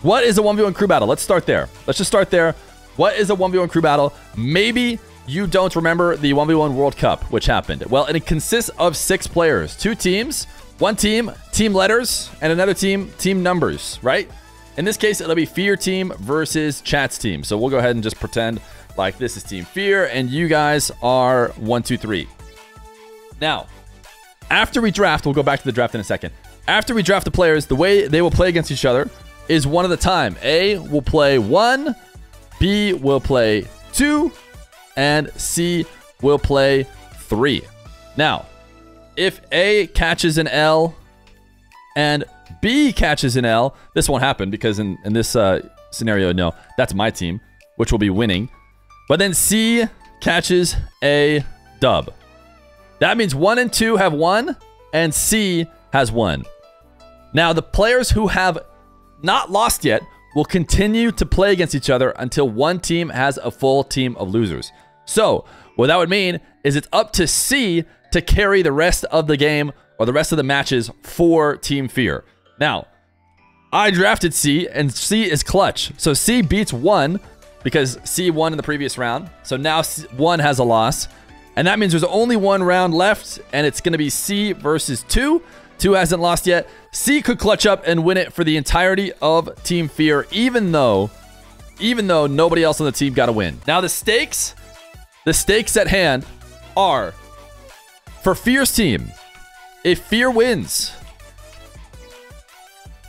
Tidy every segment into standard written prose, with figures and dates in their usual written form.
What is a 1v1 crew battle? Let's start there. Let's just start there. What is a 1v1 crew battle? Maybe you don't remember the 1v1 World Cup, which happened. Well, it consists of 6 players. 2 teams. One team, team letters, and another team, team numbers, right? In this case, it'll be Feer team versus Chat's team. So we'll go ahead and just pretend like this is Team Feer, and you guys are 1, 2, 3. Now, after we draft, we'll go back to the draft in a second. After we draft the players, the way they will play against each other is one at a time. A will play 1, B will play 2, and C will play 3. Now, if A catches an L and B catches an L, this won't happen because in this scenario, no, that's my team, which will be winning. But then C catches a dub. That means 1 and 2 have 1, and C has 1. Now, the players who have not lost yet will continue to play against each other until one team has a full team of losers. So, what that would mean is it's up to C to carry the rest of the game or the rest of the matches for Team Feer. Now, I drafted C, and C is clutch. So C beats 1 because C won in the previous round. So now 1 has a loss. And that means there's only 1 round left, and it's going to be C versus 2. 2 hasn't lost yet. C could clutch up and win it for the entirety of Team Feer, even though nobody else on the team got a win. Now the stakes at hand are for Feer's team. If Feer wins,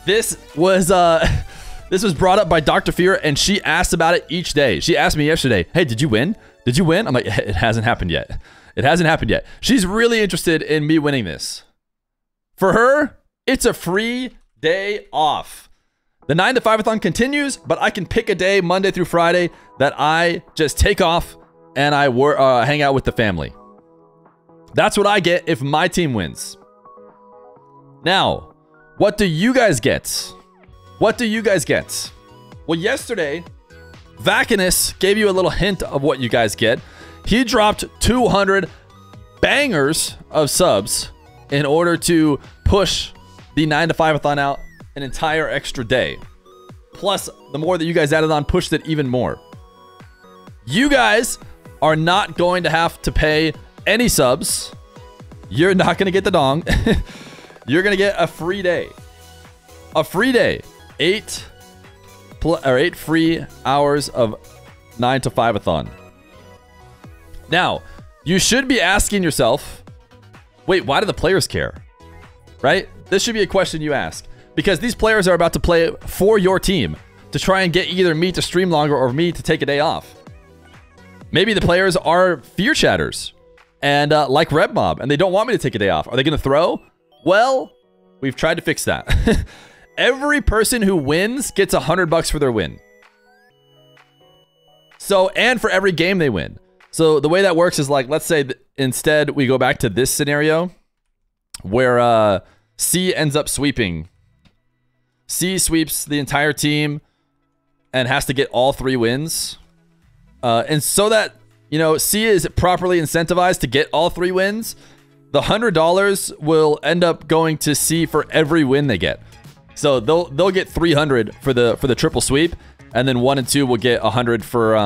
this was brought up by Dr. Feer, and she asked about it each day. She asked me yesterday, "Hey, did you win? Did you win?" I'm like, "It hasn't happened yet. It hasn't happened yet." She's really interested in me winning this. For her, it's a free day off. The 9 to 5-a-thon continues, but I can pick a day, Monday through Friday, that I just take off and I hang out with the family. That's what I get if my team wins. Now, what do you guys get? What do you guys get? Well, yesterday, Vacanus gave you a little hint of what you guys get. He dropped 200 bangers of subs in order to push the 9 to 5-a-thon out an entire extra day. Plus, the more that you guys added on pushed it even more. You guys are not going to have to pay any subs. You're not going to get the dong. You're going to get a free day. A free day. 8 free hours of 9 to 5-a-thon. Now, you should be asking yourself, wait, why do the players care? Right? This should be a question you ask. Because these players are about to play for your team to try and get either me to stream longer or me to take a day off. Maybe the players are Feer chatters and like RebMob, and they don't want me to take a day off. Are they going to throw? Well, we've tried to fix that. Every person who wins gets $100 for their win. So, and for every game they win. So the way that works is like, let's say instead we go back to this scenario where C ends up sweeping. C sweeps the entire team and has to get all 3 wins. And so that, you know, C is properly incentivized to get all 3 wins, the $100 will end up going to C for every win they get. So they'll get 300 for the triple sweep, and then 1 and 2 will get 100 for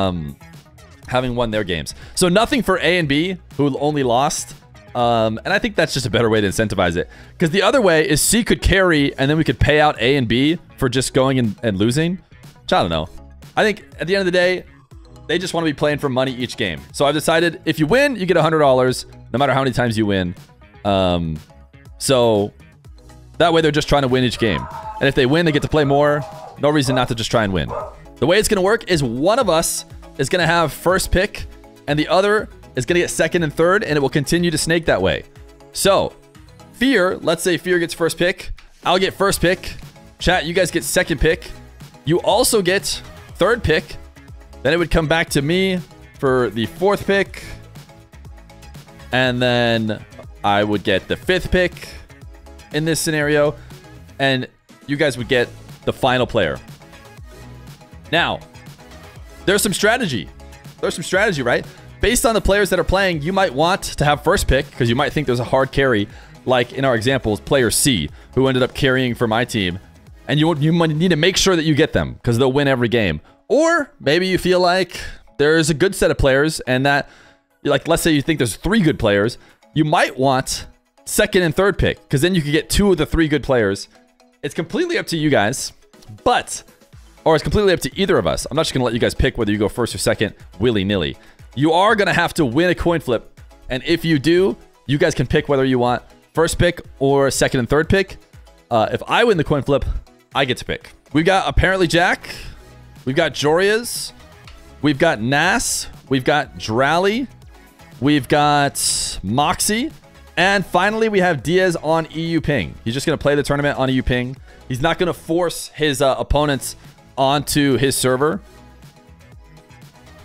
having won their games. So nothing for A and B, who only lost. And I think that's just a better way to incentivize it. Because the other way is C could carry, and then we could pay out A and B for just going and losing. Which I don't know. I think at the end of the day, they just want to be playing for money each game. So I've decided if you win, you get $100, no matter how many times you win. So that way they're just trying to win each game. And if they win, they get to play more. No reason not to just try and win. The way it's going to work is one of us is going to have first pick, and the other is going to get second and third, and it will continue to snake that way. So, Feer, let's say Feer gets first pick. I'll get first pick. Chat, you guys get second pick. You also get third pick. Then it would come back to me for the 4th pick. And then I would get the 5th pick in this scenario. And you guys would get the final player. Now, there's some strategy. There's some strategy, right? Based on the players that are playing, you might want to have first pick because you might think there's a hard carry, like in our examples, player C, who ended up carrying for my team. And you might need to make sure that you get them because they'll win every game. Or maybe you feel like there's a good set of players and that, like, let's say you think there's 3 good players. You might want second and third pick because then you could get 2 of the 3 good players. It's completely up to you guys, or it's completely up to either of us. I'm not just going to let you guys pick whether you go first or second willy-nilly. You are going to have to win a coin flip. And if you do, you guys can pick whether you want first pick or second and third pick. If I win the coin flip, I get to pick. We've got apparently Jack. We've got Joreuz. We've got Nas. We've got Dralii. We've got Moxie. And finally, we have Diaz on EU ping. He's just going to play the tournament on EU ping. He's not going to force his opponents onto his server,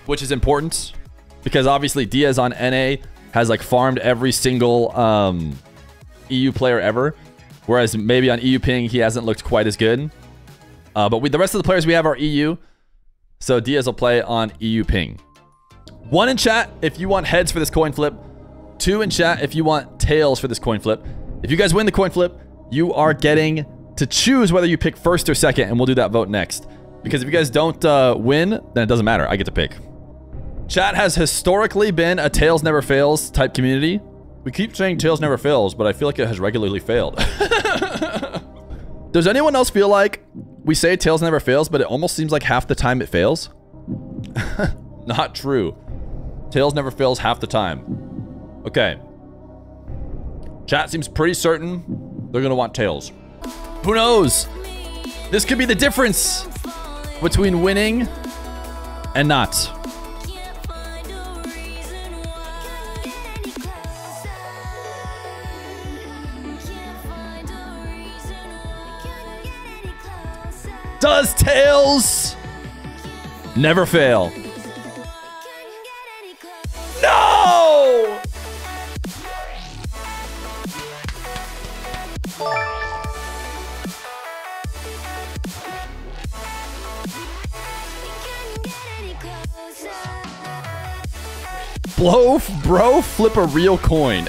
which is important because obviously Diaz on NA has like farmed every single EU player ever, whereas maybe on EU ping he hasn't looked quite as good. But the rest of the players we have are EU, so Diaz will play on EU ping. 1 in chat if you want heads for this coin flip. 2 in chat if you want tails for this coin flip. If you guys win the coin flip, you are getting to choose whether you pick first or second, and we'll do that vote next. Because if you guys don't win, then it doesn't matter. I get to pick. Chat has historically been a tails never fails type community. We keep saying tails never fails, but I feel like it has regularly failed. Does anyone else feel like we say tails never fails, but it almost seems like half the time it fails? Not true. Tails never fails half the time. Okay. Chat seems pretty certain they're gonna want tails. Who knows? This could be the difference between winning and not. Does tails never fail? No! Bro, flip a real coin.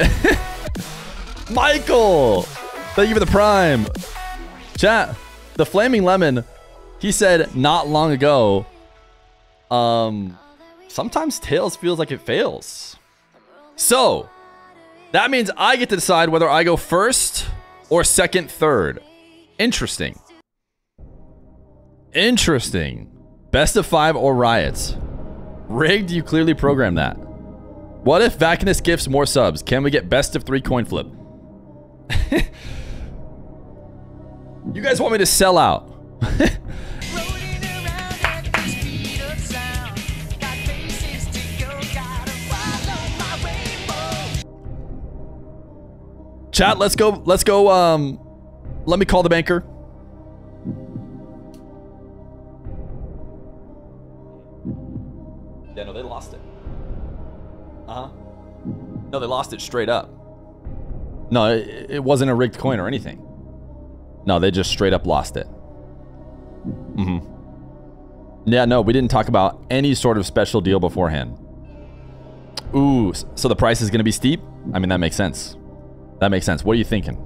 Michael, thank you for the prime. Chat, the Flaming Lemon, he said not long ago, sometimes tails feels like it fails. So, that means I get to decide whether I go first or second, third. Interesting. Interesting. Best of 5 or riots. Rigged, you clearly programmed that. What if Vacanus gifts more subs? Can we get best of 3 coin flip? You guys want me to sell out? Chat, let's go, let me call the banker. Yeah, no, they lost it. Uh-huh. No, they lost it straight up. No, it wasn't a rigged coin or anything. No, they just straight up lost it. Yeah, no, we didn't talk about any sort of special deal beforehand. Ooh, so the price is going to be steep? I mean, that makes sense. That makes sense. What are you thinking?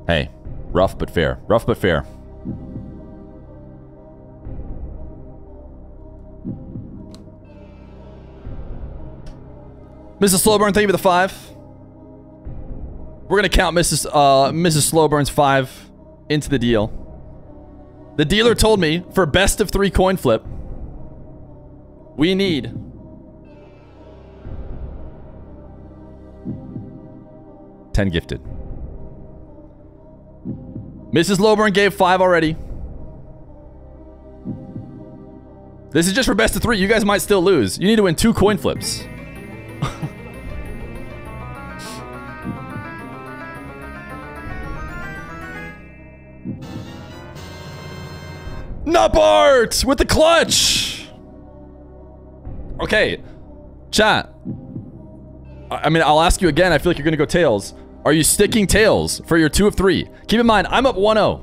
Hey, rough but fair. Rough but fair. Mrs. Slowburn, thank you for the 5. We're gonna count Mrs. Slowburn's 5 into the deal. The dealer told me for best of 3 coin flip, we need 10 gifted. Mrs. Slowburn gave 5 already. This is just for best of 3. You guys might still lose. You need to win 2 coin flips. Nupart with the clutch. Okay, chat. I mean, I'll ask you again. I feel like you're gonna go tails. Are you sticking tails for your 2 of 3? Keep in mind, I'm up 1-0.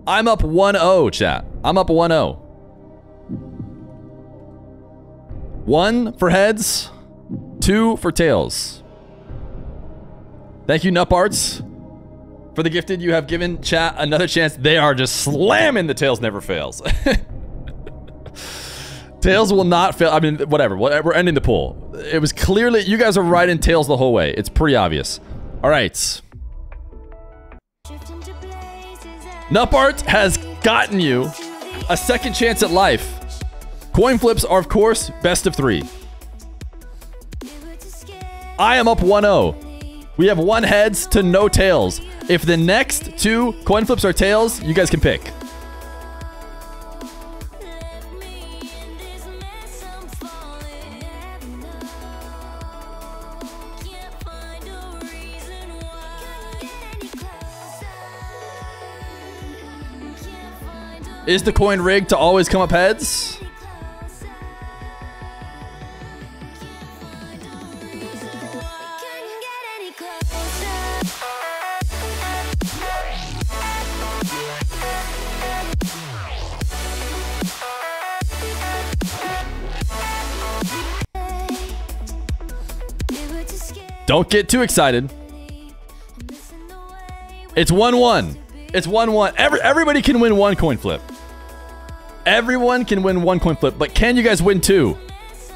I'm up 1-0, chat. I'm up 1-0. 1 for heads, 2 for tails. Thank you, Nuparts. For the gifted, you have given chat another chance. They are just slamming the Tails never fails. Tails will not fail. I mean, whatever. We're ending the poll. It was clearly... You guys are right in Tails the whole way. It's pretty obvious. All right. Nupart has gotten you a second chance at life. Coin flips are, of course, best of 3. I am up 1-0. We have 1 heads to no tails. If the next 2 coin flips are tails, you guys can pick. Is the coin rigged to always come up heads? Don't get too excited. It's 1-1. It's 1-1. Everybody can win 1 coin flip. Everyone can win 1 coin flip, but can you guys win 2?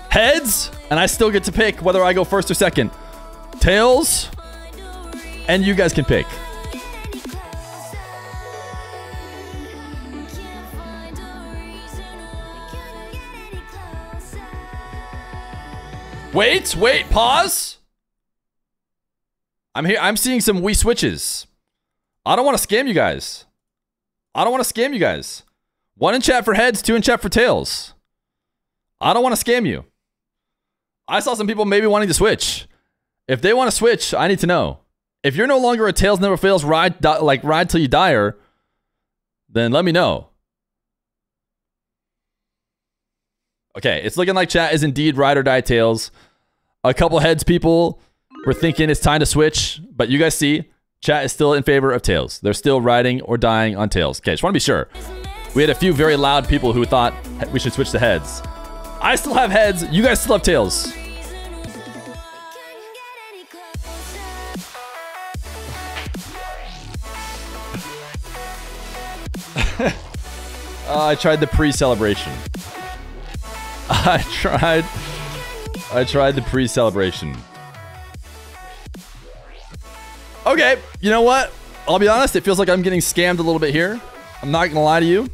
Heads, and I still get to pick whether I go first or second. Tails, and you guys can pick. Wait, pause. I'm here. I'm seeing some Wii switches. I don't want to scam you guys. 1 in chat for heads, 2 in chat for tails. I don't want to scam you. I saw some people maybe wanting to switch. If they want to switch, I need to know. If you're no longer a tails never fails ride till you die, then let me know. Okay, it's looking like chat is indeed ride or die tails. A couple heads people were thinking it's time to switch, but you guys see, chat is still in favor of tails. They're still riding or dying on tails. Okay, just want to be sure. We had a few very loud people who thought we should switch to heads. I still have heads. You guys still have tails. I tried the pre-celebration. I tried the pre-celebration. Okay, you know what? I'll be honest, it feels like I'm getting scammed a little bit here. I'm not gonna lie to you.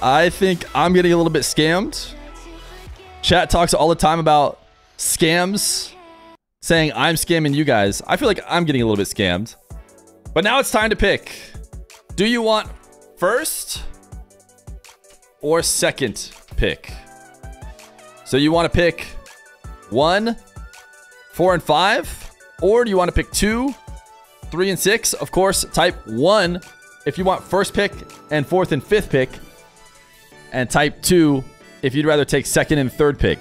I think I'm getting a little bit scammed. Chat talks all the time about scams, saying I'm scamming you guys. I feel like I'm getting a little bit scammed. But now it's time to pick. Do you want first or second pick? So you want to pick 1, 4, and 5? Or do you want to pick 2, 3, and 6? Of course, type 1 if you want first pick and 4th and 5th pick. And type 2 if you'd rather take 2nd and 3rd pick.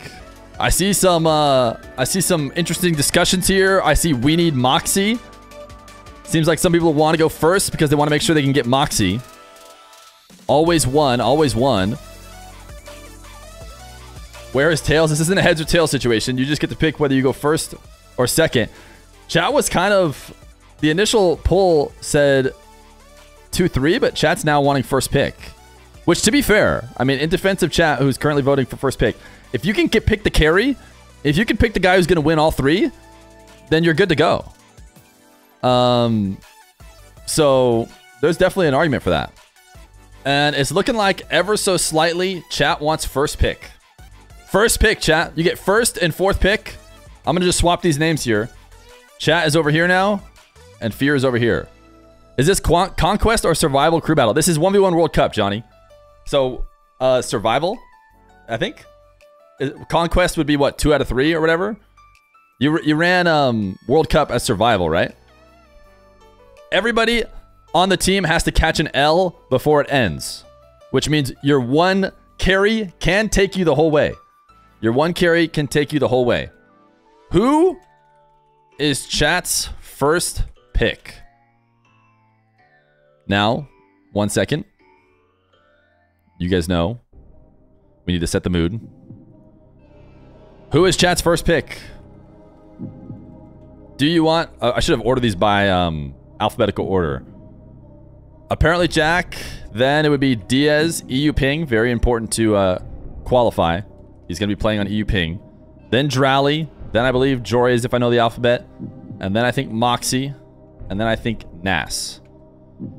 I see some interesting discussions here. I see we need Moxie. Seems like some people want to go first because they want to make sure they can get Moxie. Always 1, always 1. Where is tails? This isn't a heads or tails situation. You just get to pick whether you go first or second. Chat was kind of... The initial poll said 2-3, but chat's now wanting first pick. Which, to be fair, I mean, in defense of chat, who's currently voting for first pick, if you can pick the carry, if you can pick the guy who's going to win all 3, then you're good to go. So there's definitely an argument for that. And it's looking like ever so slightly, chat wants first pick. First pick, chat. You get 1st and 4th pick. I'm going to just swap these names here. Chat is over here now, and Fear is over here. Is this Conquest or Survival Crew Battle? This is 1v1 World Cup, Johnny. So, Survival, I think. Conquest would be, what, 2 out of 3 or whatever? You ran World Cup as Survival, right? Everybody on the team has to catch an L before it ends. Which means your 1 carry can take you the whole way. Your 1 carry can take you the whole way. Who is chat's first pick? Now, 1 second. You guys know. We need to set the mood. Who is chat's first pick? Do you want... I should have ordered these by alphabetical order. Apparently Jack, then it would be Diaz, EU ping, very important to qualify. He's going to be playing on EU ping. Then Dralii, then I believe Joreuz if I know the alphabet, and then I think Moxie, and then I think Nas.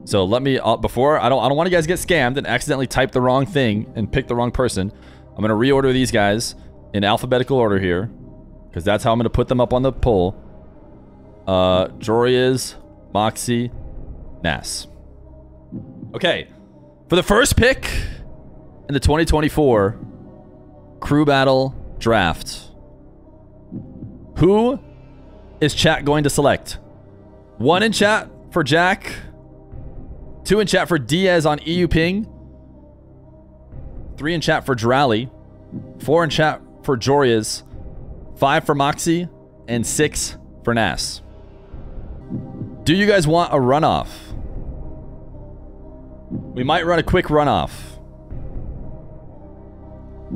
So let me before I don't want you guys to get scammed and accidentally type the wrong thing and pick the wrong person. I'm going to reorder these guys in alphabetical order here because that's how I'm going to put them up on the poll. Joreuz, Moxie, Nas. Okay, for the first pick in the 2024 Crew Battle Draft, who is chat going to select? 1 in chat for Jack, 2 in chat for Diaz on EU ping, 3 in chat for Dralii, 4 in chat for Joreuz, 5 for Moxie, and 6 for Nas. Do you guys want a runoff? We might run a quick runoff.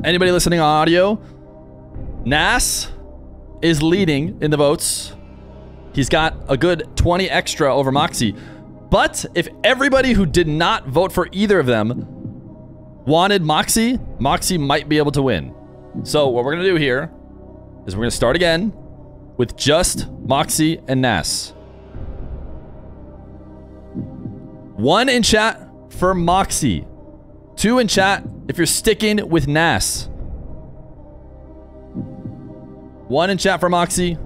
Anybody listening on audio? Nas is leading in the votes. He's got a good 20 extra over Moxie. But if everybody who did not vote for either of them wanted Moxie, Moxie might be able to win. So what we're going to do here is we're going to start again with just Moxie and Nas. 1 in chat for Moxie. 2 in chat if you're sticking with Nas. 1 in chat for Moxie.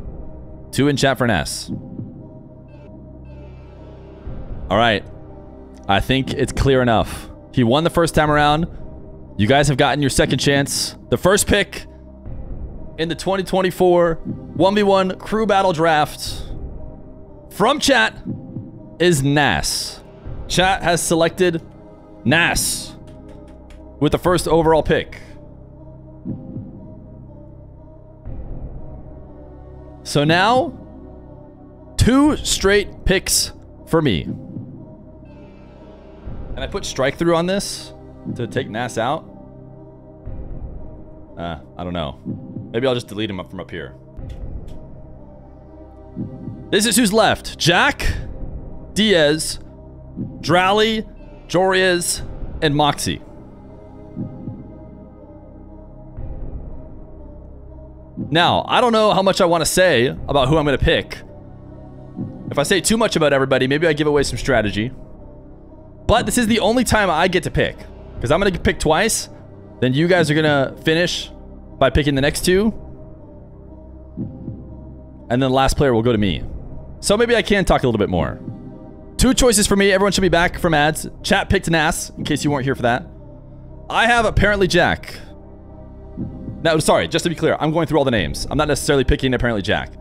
2 in chat for Nas. Alright. I think it's clear enough. He won the first time around. You guys have gotten your second chance. The first pick in the 2024 1v1 Crew Battle Draft from chat is Nas. Chat has selected Nas with the first overall pick. So now, 2 straight picks for me. And I put strike through on this to take Nas out. I don't know. Maybe I'll just delete him up from up here. This is who's left. Jack, Diaz, Dralii, Joreuz, and Moxie. Now, I don't know how much I want to say about who I'm going to pick. If I say too much about everybody, maybe I give away some strategy. But this is the only time I get to pick. Because I'm going to pick twice. Then you guys are going to finish by picking the next 2. And then the last player will go to me. So maybe I can talk a little bit more. 2 choices for me. Everyone should be back from ads. Chat picked Nas, in case you weren't here for that. I have apparently Jack. Now, sorry, just to be clear, I'm going through all the names. I'm not necessarily picking apparently Jack.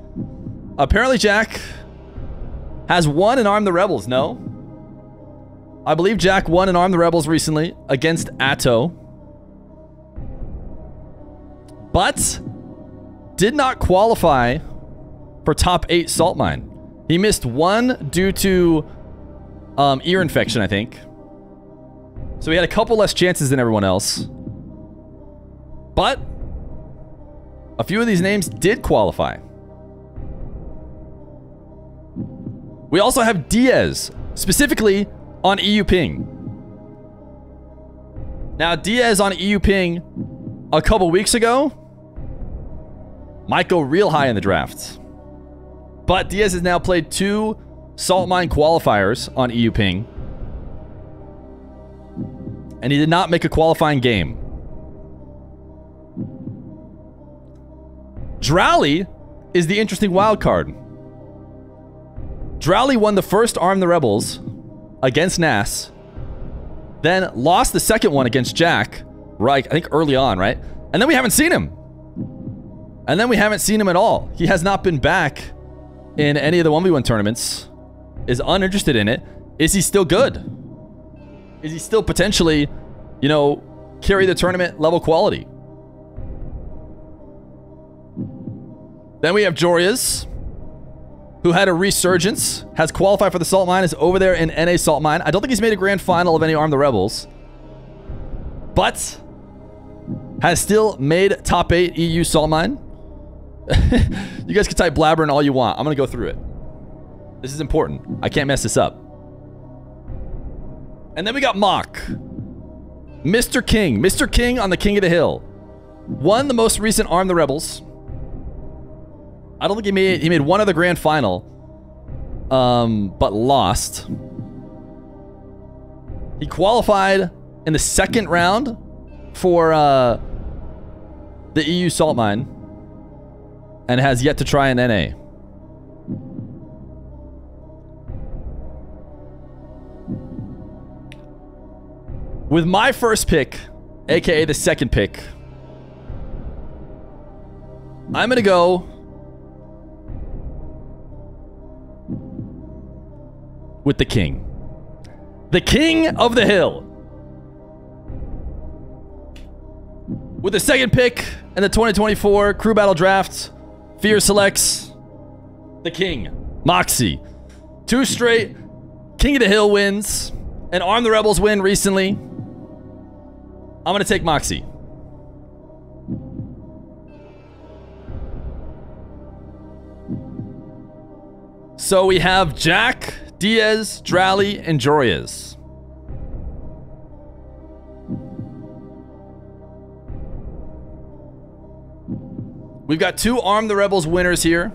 Apparently Jack has won and armed the rebels, no? I believe Jack won and armed the rebels recently against Atto. But did not qualify for top 8 salt mine. He missed 1 due to ear infection, I think. So he had a couple less chances than everyone else. But a few of these names did qualify. We also have Diaz, specifically on EU ping. Now, Diaz on EU ping a couple weeks ago might go real high in the draft. But Diaz has now played 2 salt mine qualifiers on EU ping. And he did not make a qualifying game. Dralii is the interesting wild card. Dralii won the first Arm the Rebels against Nas. Then lost the second one against Jack. Right, I think early on, right? And then we haven't seen him. And then we haven't seen him at all. He has not been back in any of the 1v1 tournaments. Is uninterested in it. Is he still good? Is he still potentially, you know, carry the tournament level quality? Then we have Joreuz, who had a resurgence, has qualified for the salt mine, is over there in NA salt mine. I don't think he's made a grand final of any Arm the Rebels, but has still made top 8 EU salt mine. You guys can type blabbering all you want. I'm going to go through it. This is important. I can't mess this up. And then we got Mock. Mr. King. Mr. King on the King of the Hill. Won the most recent Arm the Rebels. I don't think he made one other grand final. But lost. He qualified in the second round for the EU salt mine. And has yet to try an NA. With my first pick, aka the second pick, I'm gonna go with the King. The King of the Hill. With the second pick in the 2024 Crew Battle Draft, Feer selects the King, Moxie. 2 straight King of the Hill wins. And Arm the Rebels win recently. I'm gonna take Moxie. So we have Jack, Diaz, Dralii, and Joreuz. We've got 2 Arm the Rebels winners here.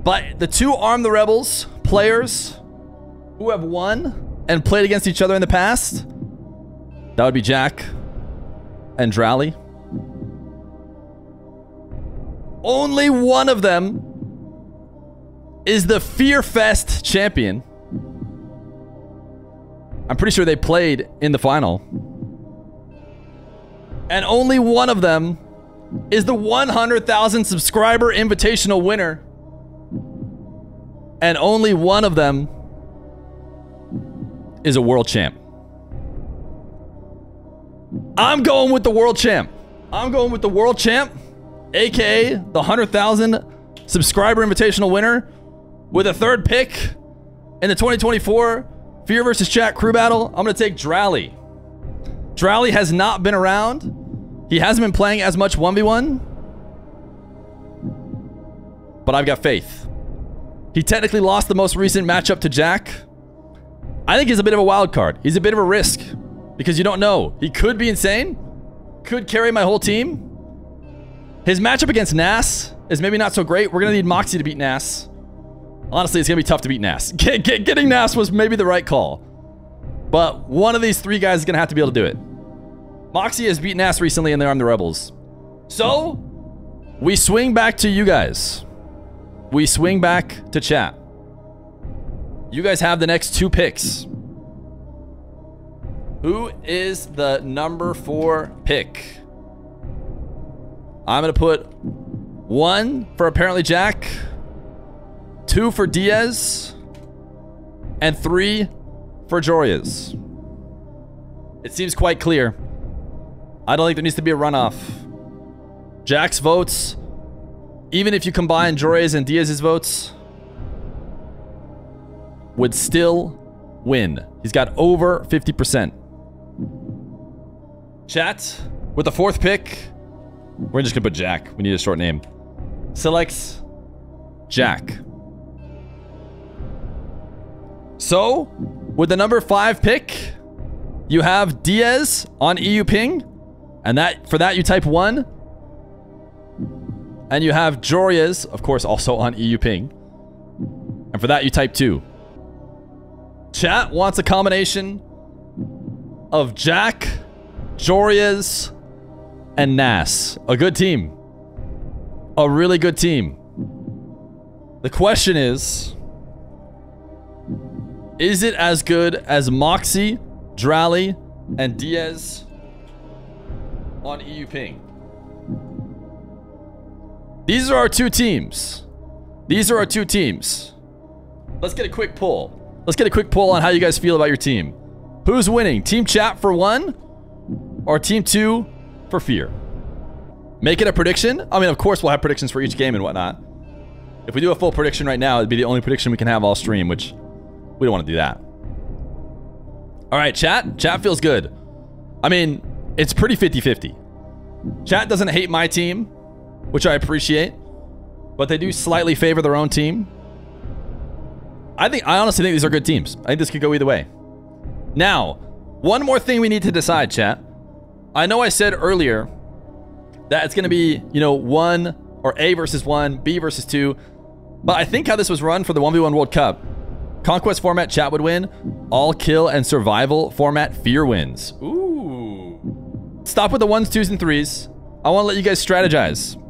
But the 2 Arm the Rebels players who have won and played against each other in the past, that would be Jack and Dralii. Only one of them is the Fear Fest champion. I'm pretty sure they played in the final. And only one of them is the 100,000 subscriber invitational winner. And only one of them is a world champ. I'm going with the world champ. I'm going with the world champ, aka the 100,000 subscriber invitational winner, with a third pick in the 2024 Fear vs. Chat Crew Battle. I'm going to take Dralii. Dralii has not been around. He hasn't been playing as much 1v1. But I've got faith. He technically lost the most recent matchup to Jack. I think he's a bit of a wild card. He's a bit of a risk. Because you don't know. He could be insane. Could carry my whole team. His matchup against Nas is maybe not so great. We're going to need Moxie to beat Nas. Honestly, it's going to be tough to beat Nas. Getting Nas was maybe the right call. But one of these 3 guys is going to have to be able to do it. Moxie has beaten Nas recently in the Arm the Rebels. So, we swing back to you guys. We swing back to chat. You guys have the next 2 picks. Who is the number 4 pick? I'm going to put 1 for apparently Jack, 2 for Diaz, and 3 for Joreuz. It seems quite clear. I don't think there needs to be a runoff. Jack's votes, even if you combine Joreuz and Diaz's votes, would still win. He's got over 50%. Chat, with the 4th pick, we're just gonna put Jack. We need a short name. Selects Jack. So, with the number 5 pick, you have Diaz on EU ping. And for that you type 1. And you have Joreuz, of course, also on EU ping. And for that you type 2. Chat wants a combination of Jack, Joreuz, and Nas. A good team. A really good team. The question is it as good as Moxie, Dralii, and Diaz on EU ping? These are our 2 teams. These are our 2 teams. Let's get a quick poll. Let's get a quick poll on how you guys feel about your team. Who's winning? Team Chat for 1 or Team 2 for Fear? Make it a prediction. I mean, of course, we'll have predictions for each game and whatnot. If we do a full prediction right now, it'd be the only prediction we can have all stream, which we don't want to do that. All right, chat. Chat feels good. I mean, it's pretty 50-50. Chat doesn't hate my team, which I appreciate, but they do slightly favor their own team. I honestly think these are good teams. I think this could go either way. Now, one more thing we need to decide, chat. I know I said earlier that it's going to be, you know, 1 or A versus 1, B versus 2. But I think how this was run for the 1v1 World Cup, Conquest format, chat would win. All kill and survival format, Feer wins. Ooh. Stop with the 1s, 2s, and 3s. I want to let you guys strategize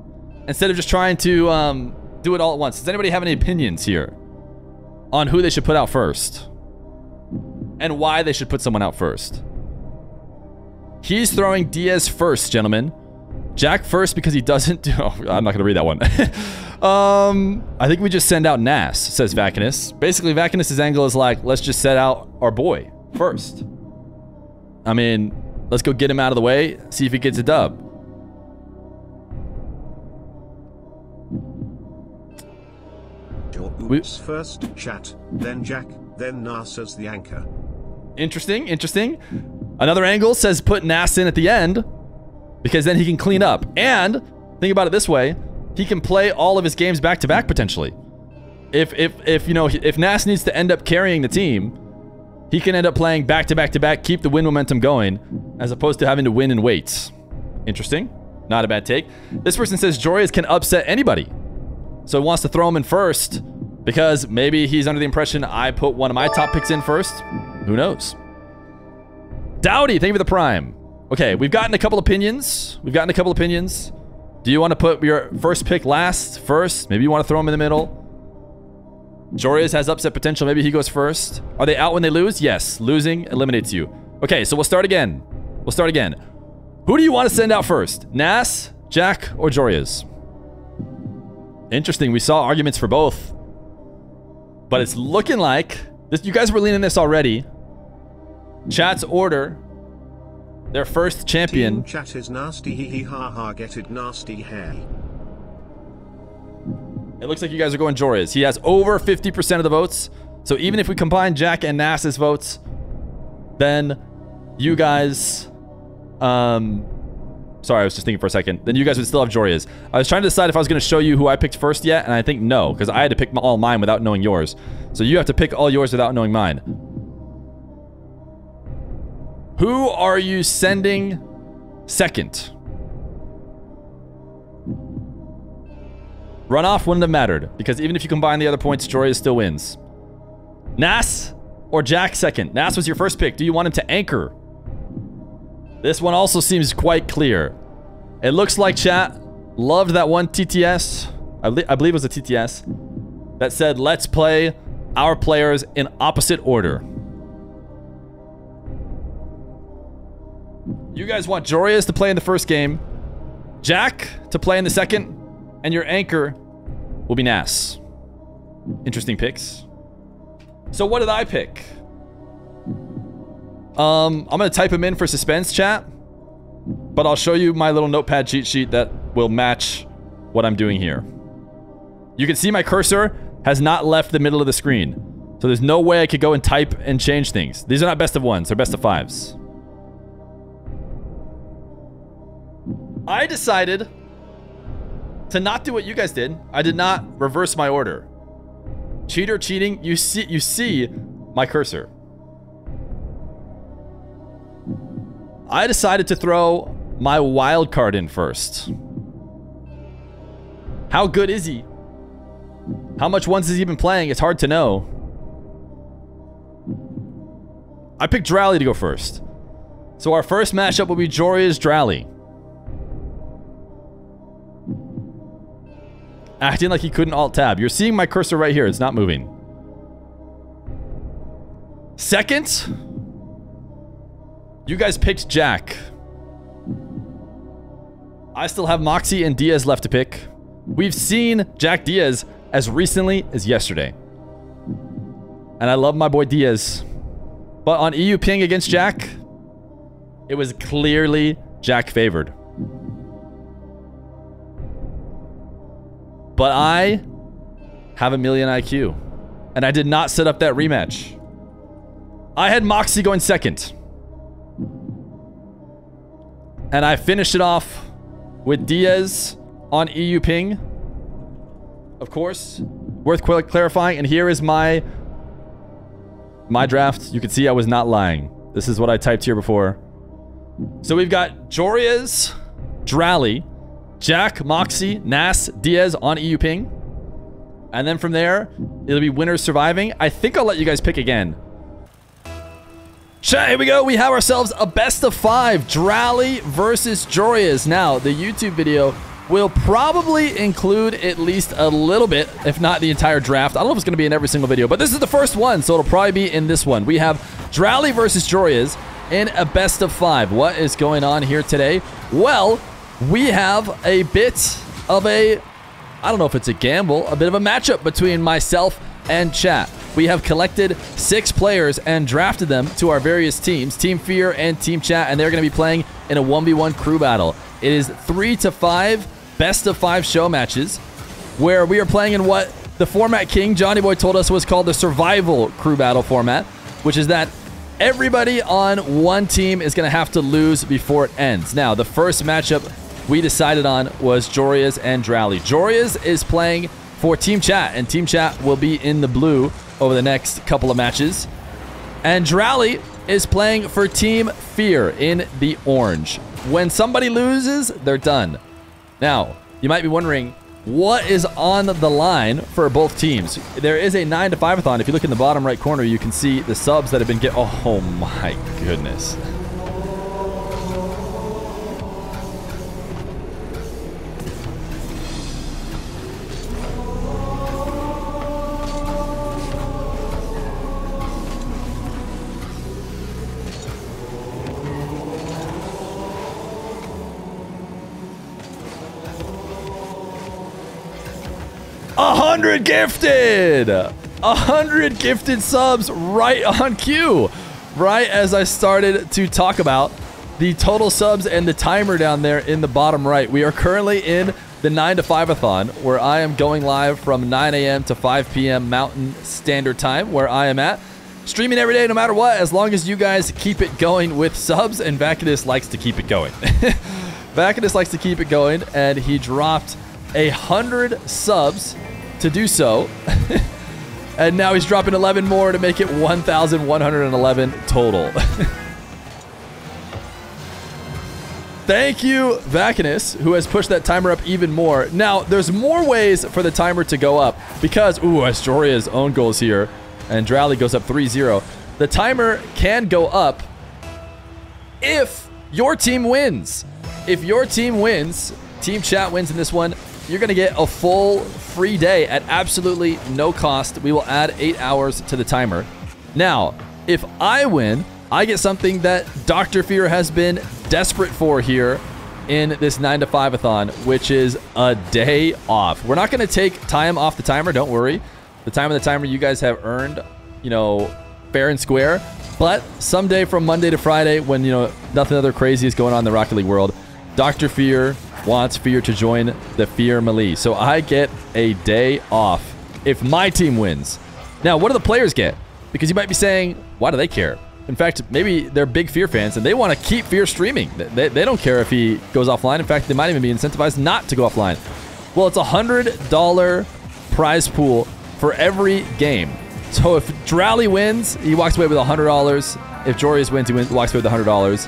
instead of just trying to do it all at once. Does anybody have any opinions here on who they should put out first and why they should put someone out first? He's throwing Diaz first, gentlemen. Jack first because he doesn't do... Oh, I'm not going to read that one. I think we just send out Nas, says Vacanus. Basically, Vacanus' angle is like, let's just set out our boy first. I mean, let's go get him out of the way, see if he gets a dub. Joreuz first, chat, then Jack, then Nas as the anchor. Interesting, interesting. Another angle says put Nas in at the end because then he can clean up. And think about it this way, he can play all of his games back to back potentially. If you know, if Nas needs to end up carrying the team, he can end up playing back to back to back, keep the win momentum going, as opposed to having to win and wait. Interesting. Not a bad take. This person says Joreuz can upset anybody. So he wants to throw him in first because maybe he's under the impression I put one of my top picks in first. Who knows? Dowdy, thank you for the prime. Okay, we've gotten a couple opinions. Do you want to put your first pick last, first? Maybe you want to throw him in the middle. Joreuz has upset potential. Maybe he goes first. Are they out when they lose? Yes. Losing eliminates you. Okay, so we'll start again. Who do you want to send out first? Nas, Jack, or Joreuz? Interesting. We saw arguments for both. But it's looking like... you guys were leaning this already. Chat's order. Their first champion. Team chat is nasty, hee hee ha ha, get it nasty, hey. It looks like you guys are going Joreuz. He has over 50% of the votes. So even if we combine Jack and Nas's votes, then you guys... Sorry, I was just thinking for a second. Then you guys would still have Joreuz. I was trying to decide if I was going to show you who I picked first yet, and I think no, because I had to pick all mine without knowing yours. So you have to pick all yours without knowing mine. Who are you sending second? Runoff wouldn't have mattered, because even if you combine the other points, Joreuz still wins. Nas or Jack second? Nas was your first pick. Do you want him to anchor? This one also seems quite clear. It looks like chat loved that one TTS. I believe it was a TTS that said, let's play our players in opposite order. You guys want Joreuz to play in the first game, Jack to play in the second, and your anchor will be Nas. Interesting picks. So what did I pick? I'm gonna type him in for suspense, chat, but I'll show you my little notepad cheat sheet that will match what I'm doing here. You can see my cursor has not left the middle of the screen, so there's no way I could go and type and change things. These are not best of ones, they're best of fives. I decided to not do what you guys did. I did not reverse my order. Cheater cheating, you see my cursor. I decided to throw my wild card in first. How good is he? How much ones has he been playing? It's hard to know. I picked Dralii to go first. So our first matchup will be Joreuz Dralii. Acting like he couldn't alt-tab. You're seeing my cursor right here. It's not moving. Second, you guys picked Jack. I still have Moxie and Diaz left to pick. We've seen Jack Diaz as recently as yesterday. And I love my boy Diaz. But on EU ping against Jack, it was clearly Jack favored. But I have a million IQ. And I did not set up that rematch. I had Moxie going second. And I finished it off with Diaz on EU ping. Of course, worth clarifying. And here is my draft. You can see I was not lying. This is what I typed here before. So we've got Joreuz, Dralii, Jack, Moxie, Nas, Diaz on EU ping. And then from there, it'll be winners surviving. I think I'll let you guys pick again. Chat, here we go. We have ourselves a best of 5. Dralii versus Joreuz. Now, the YouTube video will probably include at least a little bit, if not the entire draft. I don't know if it's going to be in every single video, but this is the first one, so it'll probably be in this one. We have Dralii versus Joreuz in a best of 5. What is going on here today? Well, we have a bit of a, I don't know if it's a gamble, a bit of a matchup between myself and chat. We have collected 6 players and drafted them to our various teams, Team Feer and Team Chat, and they're going to be playing in a 1v1 crew battle. It is 3 to 5 best of 5 show matches where we are playing in what the format king Johnny Boy told us was called the survival crew battle format, which is that everybody on one team is going to have to lose before it ends. Now, the first matchup we decided on was Joreuz and Dralii. Joreuz is playing for Team Chat, and Team Chat will be in the blue over the next couple of matches. And Dralii is playing for Team Feer in the orange. When somebody loses, they're done. Now, you might be wondering, what is on the line for both teams? There is a 9 to 5-a-thon. If you look in the bottom right corner, you can see the subs that have been getting... Oh my goodness. Gifted! 100 gifted subs right on cue. Right as I started to talk about the total subs and the timer down there in the bottom right. We are currently in the 9 to 5-a-thon where I am going live from 9 a.m. to 5 p.m. Mountain Standard Time where I am at. Streaming every day no matter what, as long as you guys keep it going with subs, and Vacadus likes to keep it going. Vacadus likes to keep it going, and he dropped 100 subs to do so. And now he's dropping 11 more to make it 1,111 total. Thank you, Vacadus, who has pushed that timer up even more. Now, there's more ways for the timer to go up because, ooh, Astoria's own goals here, and Dralii goes up 3-0. The timer can go up if your team wins. If your team wins, Team Chat wins in this one, you're going to get a full free day at absolutely no cost. We will add 8 hours to the timer. Now, if I win, I get something that Dr. Feer has been desperate for here in this 9 to 5-a-thon, which is a day off. We're not going to take time off the timer. Don't worry. The time of the timer you guys have earned, you know, fair and square. But someday from Monday to Friday, when, you know, nothing other crazy is going on in the Rocket League world, Dr. Feer wants Feer to join the Feer Melee. So I get a day off if my team wins. Now, what do the players get? Because you might be saying, why do they care? In fact, maybe they're big Feer fans and they want to keep Feer streaming. They don't care if he goes offline. In fact, they might even be incentivized not to go offline. Well, it's a $100 prize pool for every game. So if Dralii wins, he walks away with $100. If Joreuz wins, he walks away with $100.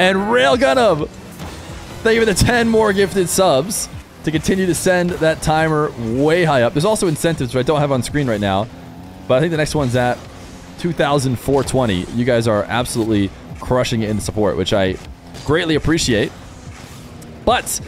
And Railgun thank you for the 10 more gifted subs to continue to send that timer way high up. There's also incentives, which I don't have on screen right now, but I think the next one's at 2,420. You guys are absolutely crushing it in support, which I greatly appreciate. But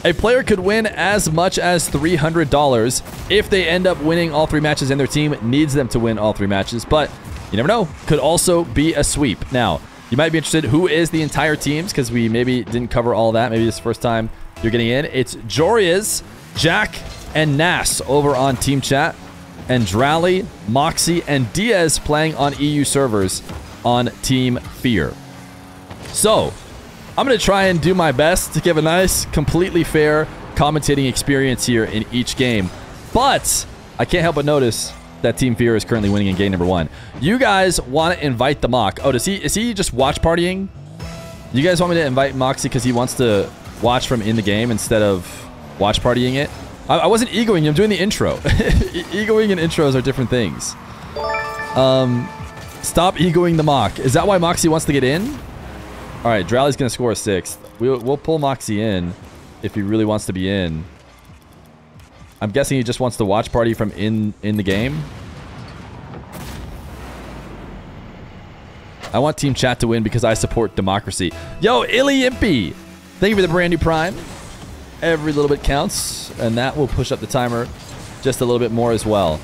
a player could win as much as $300 if they end up winning all 3 matches and their team needs them to win all 3 matches. But you never know. Could also be a sweep. Now, you might be interested, who is the entire teams? Because we maybe didn't cover all that. Maybe this is the first time you're getting in. It's Joreuz, Jack, and Nas over on Team Chat. And Dralii, Moxie, and Diaz playing on EU servers on Team Feer. So, I'm going to try and do my best to give a nice, completely fair commentating experience here in each game. But I can't help but notice that Team Feer is currently winning in game number 1. You guys want to invite the Mock. Oh, is he just watch partying? You guys want me to invite Moxie because he wants to watch from in the game instead of watch partying it. I wasn't egoing you. I'm doing the intro. Egoing and intros are different things. Stop egoing the Mock. Is that why Moxie wants to get in? All right, Dralii's going to score a 6th. We'll pull Moxie in if he really wants to be in. I'm guessing he just wants to watch party from in the game. I want Team Chat to win because I support democracy. Yo, Illy Impy! Thank you for the brand new Prime. Every little bit counts, and that will push up the timer just a little bit more as well.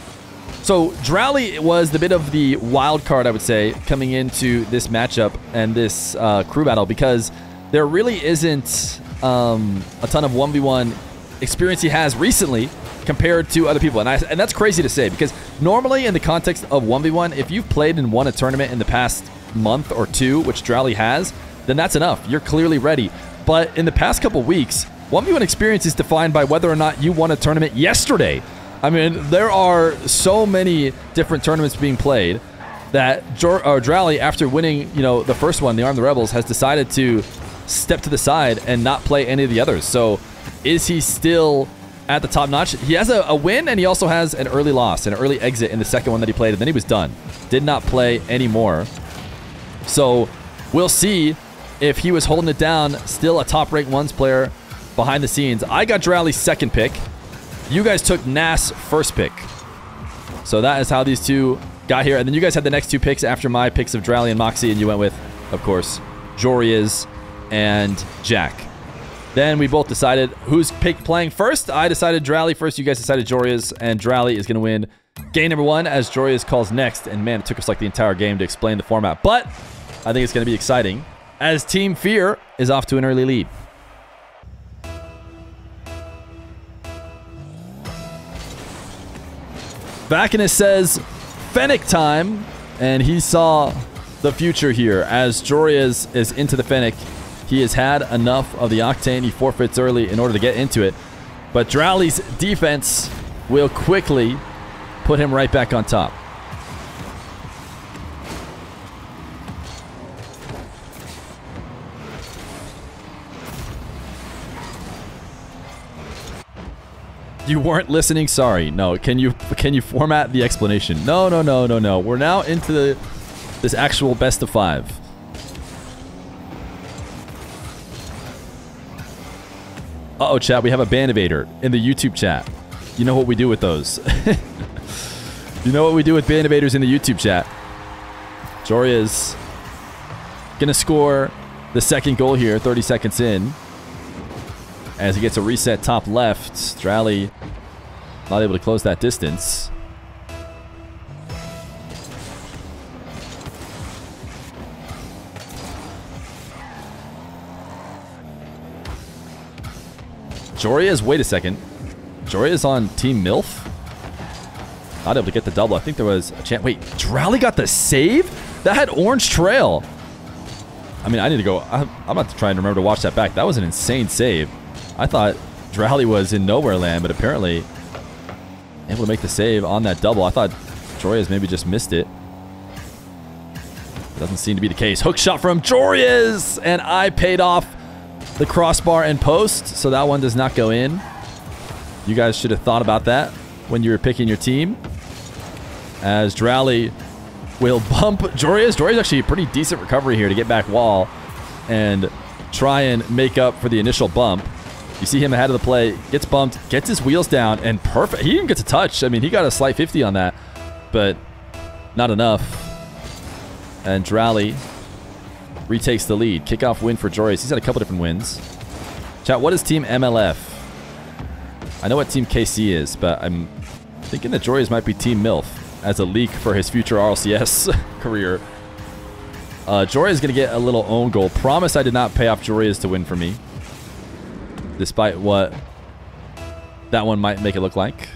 So, Dralii was the bit of the wild card, I would say, coming into this matchup and this crew battle because there really isn't a ton of 1v1 experience he has recently compared to other people. And that's crazy to say because normally in the context of 1v1, if you've played and won a tournament in the past month or two, which Dralii has, then that's enough. You're clearly ready. But in the past couple weeks, 1v1 experience is defined by whether or not you won a tournament yesterday. I mean, there are so many different tournaments being played that Dralii, after winning, you know, the first one, the Arm the Rebels, has decided to step to the side and not play any of the others. So is he still at the top notch? He has a win, and he also has an early loss, an early exit in the second one that he played, and then he was done. Did not play anymore. So we'll see if he was holding it down, still a top-ranked ones player behind the scenes. I got Dralii's second pick. You guys took Nas first pick. So that is how these two got here. And then you guys had the next two picks after my picks of Dralii and Moxie, and you went with, of course, Joreuz and Jack. Then we both decided who's playing first. I decided Dralii first. You guys decided Joreuz, and Dralii is going to win game number 1 as Joreuz calls next. And man, it took us like the entire game to explain the format. But I think it's going to be exciting as Team Feer is off to an early lead. Vacanus says, Fennec time, and he saw the future here. As Joreuz is into the Fennec, he has had enough of the Octane. He forfeits early in order to get into it. But Dralii's defense will quickly put him right back on top. You weren't listening? Sorry. No. Can you format the explanation? No. We're now into this actual best of 5. Uh-oh, chat. We have a Band-Evader in the YouTube chat. You know what we do with those. You know what we do with Band-Evaders in the YouTube chat. Joreuz gonna score the second goal here, 30 seconds in. As he gets a reset top left, Dralii not able to close that distance. Joreuz, wait a second. Joreuz on Team MILF? Not able to get the double. I think there was a chance. Wait, Dralii got the save? That had orange trail. I mean, I need to go. I'm about to try and remember to watch that back. That was an insane save. I thought Dralii was in nowhere land, but apparently able to make the save on that double. I thought Joreuz maybe just missed it. Doesn't seem to be the case. Hook shot from Joreuz, and I paid off the crossbar and post, so that one does not go in. You guys should have thought about that when you were picking your team. As Dralii will bump Joreuz. Joreuz actually a pretty decent recovery here to get back wall and try and make up for the initial bump. You see him ahead of the play, gets bumped, gets his wheels down, and perfect. He even gets a touch. I mean, he got a slight 50 on that, but not enough. And Dralii retakes the lead. Kickoff win for Joreuz. He's had a couple different wins. Chat, what is Team MLF? I know what Team KC is, but I'm thinking that Joreuz might be Team MILF as a leak for his future RLCS career. Joreuz is going to get a little own goal. Promise I did not pay off Joreuz to win for me, despite what that one might make it look like.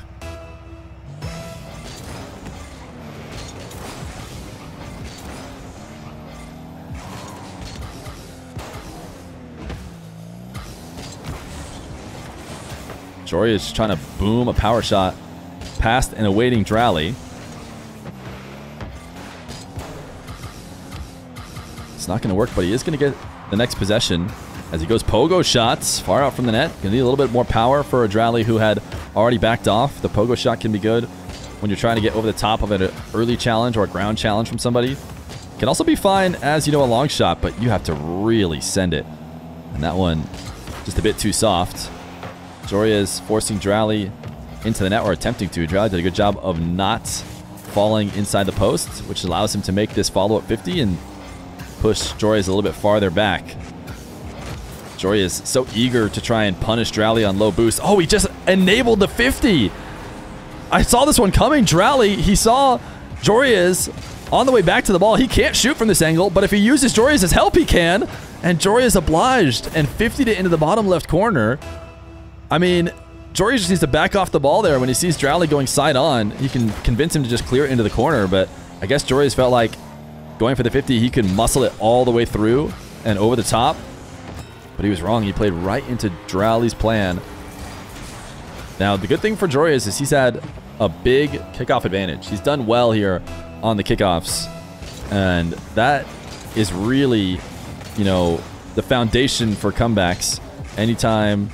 Joreuz is trying to boom a power shot past and awaiting Dralii. It's not going to work, but he is going to get the next possession. as he goes pogo shots far out from the net. Gonna need a little bit more power for a Dralii who had already backed off. The pogo shot can be good when you're trying to get over the top of an early challenge or a ground challenge from somebody. Can also be fine as, you know, a long shot, but you have to really send it. And that one just a bit too soft. Joreuz forcing Dralii into the net, or attempting to. Dralii did a good job of not falling inside the post, which allows him to make this follow-up 50 and push Joreuz a little bit farther back. Joreuz so eager to try and punish Dralii on low boost. Oh, he just enabled the 50. I saw this one coming. Dralii, he saw Joreuz on the way back to the ball. He can't shoot from this angle, but if he uses Joreuz's help, he can. And Joreuz obliged and 50'd it into the bottom left corner. I mean, Joreuz just needs to back off the ball there. When he sees Dralii going side on, he can convince him to just clear it into the corner. But I guess Joreuz felt like going for the 50, he could muscle it all the way through and over the top. But he was wrong. He played right into Dralii's plan. Now, the good thing for Joreuz is he's had a big kickoff advantage. He's done well here on the kickoffs. And that is really, you know, the foundation for comebacks. Anytime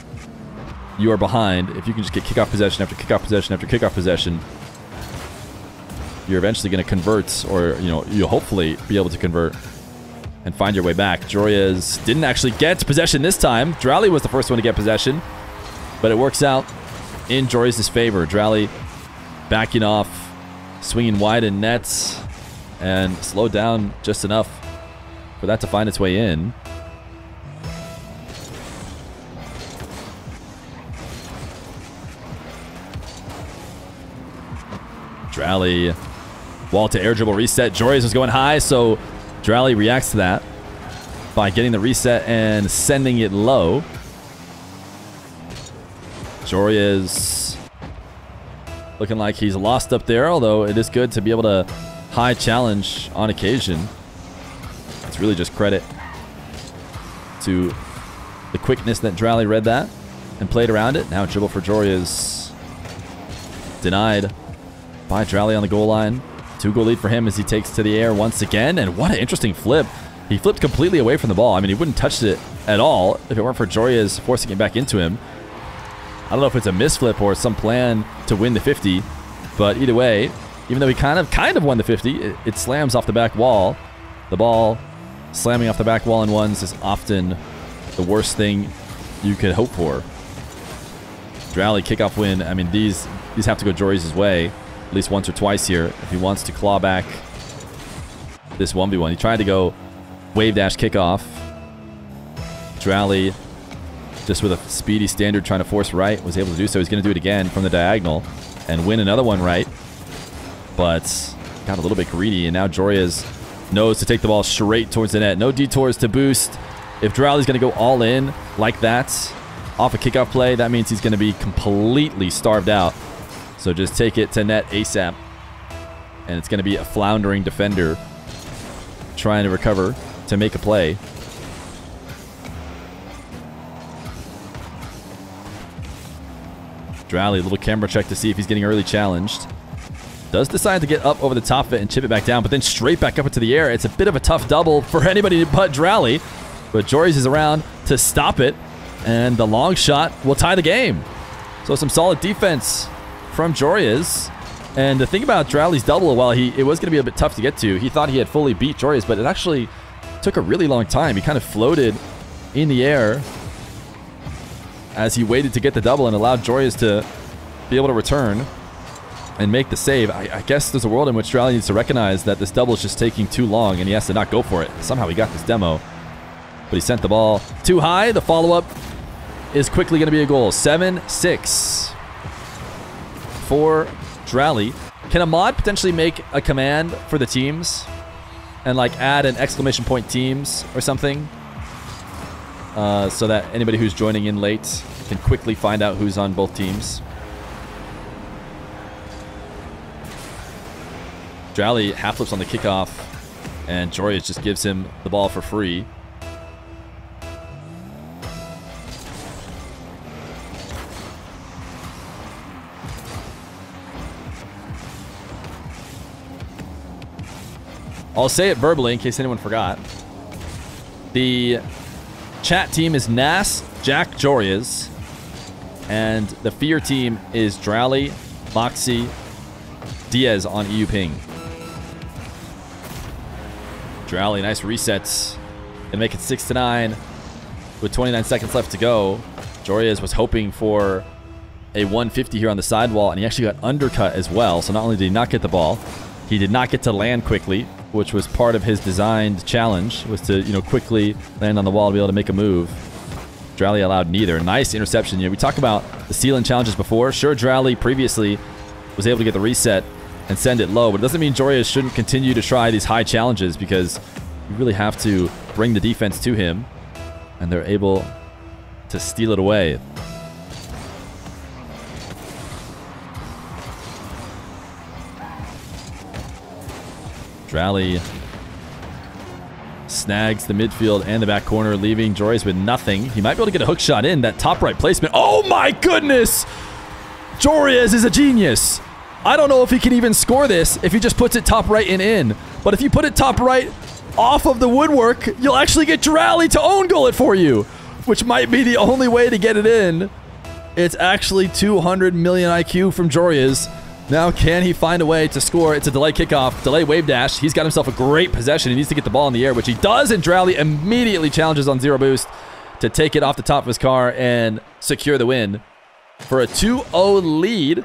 you are behind, if you can just get kickoff possession after kickoff possession after kickoff possession, you're eventually going to convert, or, you know, you'll hopefully be able to convert and find your way back. Joreuz didn't actually get possession this time. Dralii was the first one to get possession, but it works out in Joreuz's favor. Dralii backing off, swinging wide in nets, and slowed down just enough for that to find its way in. Dralii, wall to air dribble reset. Joreuz was going high, so Dralii reacts to that by getting the reset and sending it low. Joreuz looking like he's lost up there, although it is good to be able to high challenge on occasion. It's really just credit to the quickness that Dralii read that and played around it. Now dribble for Joreuz. Denied by Dralii on the goal line. 2-goal lead for him as he takes to the air once again. And what an interesting flip. He flipped completely away from the ball. I mean, he wouldn't touch it at all if it weren't for Joreuz forcing it back into him. I don't know if it's a misflip or some plan to win the 50, but either way, even though he kind of won the 50, it slams off the back wall. The ball slamming off the back wall in ones is often the worst thing you could hope for. Dralii kickoff win. I mean, these have to go Joreuz's way at least once or twice here if he wants to claw back this 1v1. He tried to go wave dash kickoff. Dralii, just with a speedy standard trying to force right, was able to do so. He's going to do it again from the diagonal and win another one right, but got a little bit greedy, and now Joreuz knows to take the ball straight towards the net. No detours to boost. If Dralii's going to go all in like that off a kickoff play, that means he's going to be completely starved out. So just take it to net ASAP. And it's going to be a floundering defender trying to recover to make a play. Dralii, a little camera check to see if he's getting early challenged. Does decide to get up over the top of it and chip it back down, but then straight back up into the air. It's a bit of a tough double for anybody but Dralii. But Joreuz is around to stop it, and the long shot will tie the game. So some solid defense from Joreuz. And the thing about Dralii's double, while it was going to be a bit tough to get to, he thought he had fully beat Joreuz, but it actually took a really long time. He kind of floated in the air as he waited to get the double and allowed Joreuz to be able to return and make the save. I guess there's a world in which Dralii needs to recognize that this double is just taking too long and he has to not go for it. Somehow he got this demo, but he sent the ball too high. The follow-up is quickly going to be a goal. 7-6 for Dralii. Can a mod potentially make a command for the teams and like add an exclamation point teams or something so that anybody who's joining in late can quickly find out who's on both teams? Dralii half flips on the kickoff, and Joreuz just gives him the ball for free. I'll say it verbally in case anyone forgot. The Chat team is Nas, Jack, Joreuz. And the Feer team is Dralii, Moxie, Diaz on EU ping. Dralii, nice resets. Gonna make it 6-9 with 29 seconds left to go. Joreuz was hoping for a 150 here on the sidewall, and he actually got undercut as well. So not only did he not get the ball, he did not get to land quickly, which was part of his designed challenge, was to, you know, quickly land on the wall to be able to make a move. Dralii allowed neither. Nice interception. You know, we talked about the ceiling challenges before. Sure, Dralii previously was able to get the reset and send it low, but it doesn't mean Joreuz shouldn't continue to try these high challenges, because you really have to bring the defense to him, and they're able to steal it away. Dralii snags the midfield and the back corner, leaving Joreuz with nothing. He might be able to get a hook shot in. That top right placement. Oh my goodness! Joreuz is a genius. I don't know if he can even score this if he just puts it top right and in. But if you put it top right off of the woodwork, you'll actually get Dralii to own goal it for you, which might be the only way to get it in. It's actually 200 million IQ from Joreuz. Now, can he find a way to score? It's a delay kickoff, delay wave dash. He's got himself a great possession. He needs to get the ball in the air, which he does, and Dralii immediately challenges on zero boost to take it off the top of his car and secure the win for a 2-0 lead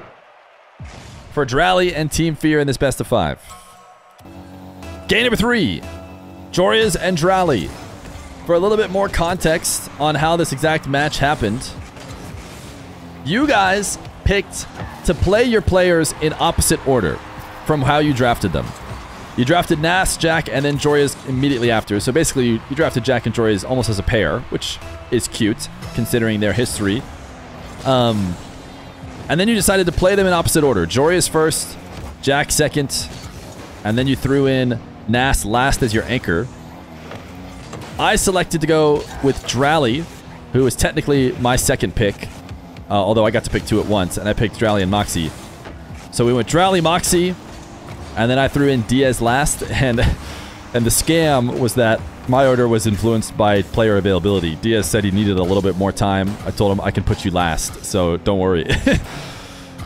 for Dralii and Team Feer in this best of 5. Game number 3, Joreuz and Dralii. For a little bit more context on how this exact match happened, you guys picked to play your players in opposite order from how you drafted them. You drafted Nas, Jack, and then Joreuz immediately after. So basically, you drafted Jack and Joreuz almost as a pair, which is cute considering their history. And then you decided to play them in opposite order. Joreuz first, Jack second, and then you threw in Nas last as your anchor. I selected to go with Dralii, who is technically my second pick. Although I got to pick 2 at once, and I picked Dralii and Moxie. So we went Dralii, Moxie, and then I threw in Diaz last, and the scam was that my order was influenced by player availability. Diaz said he needed a little bit more time. I told him I can put you last, so don't worry.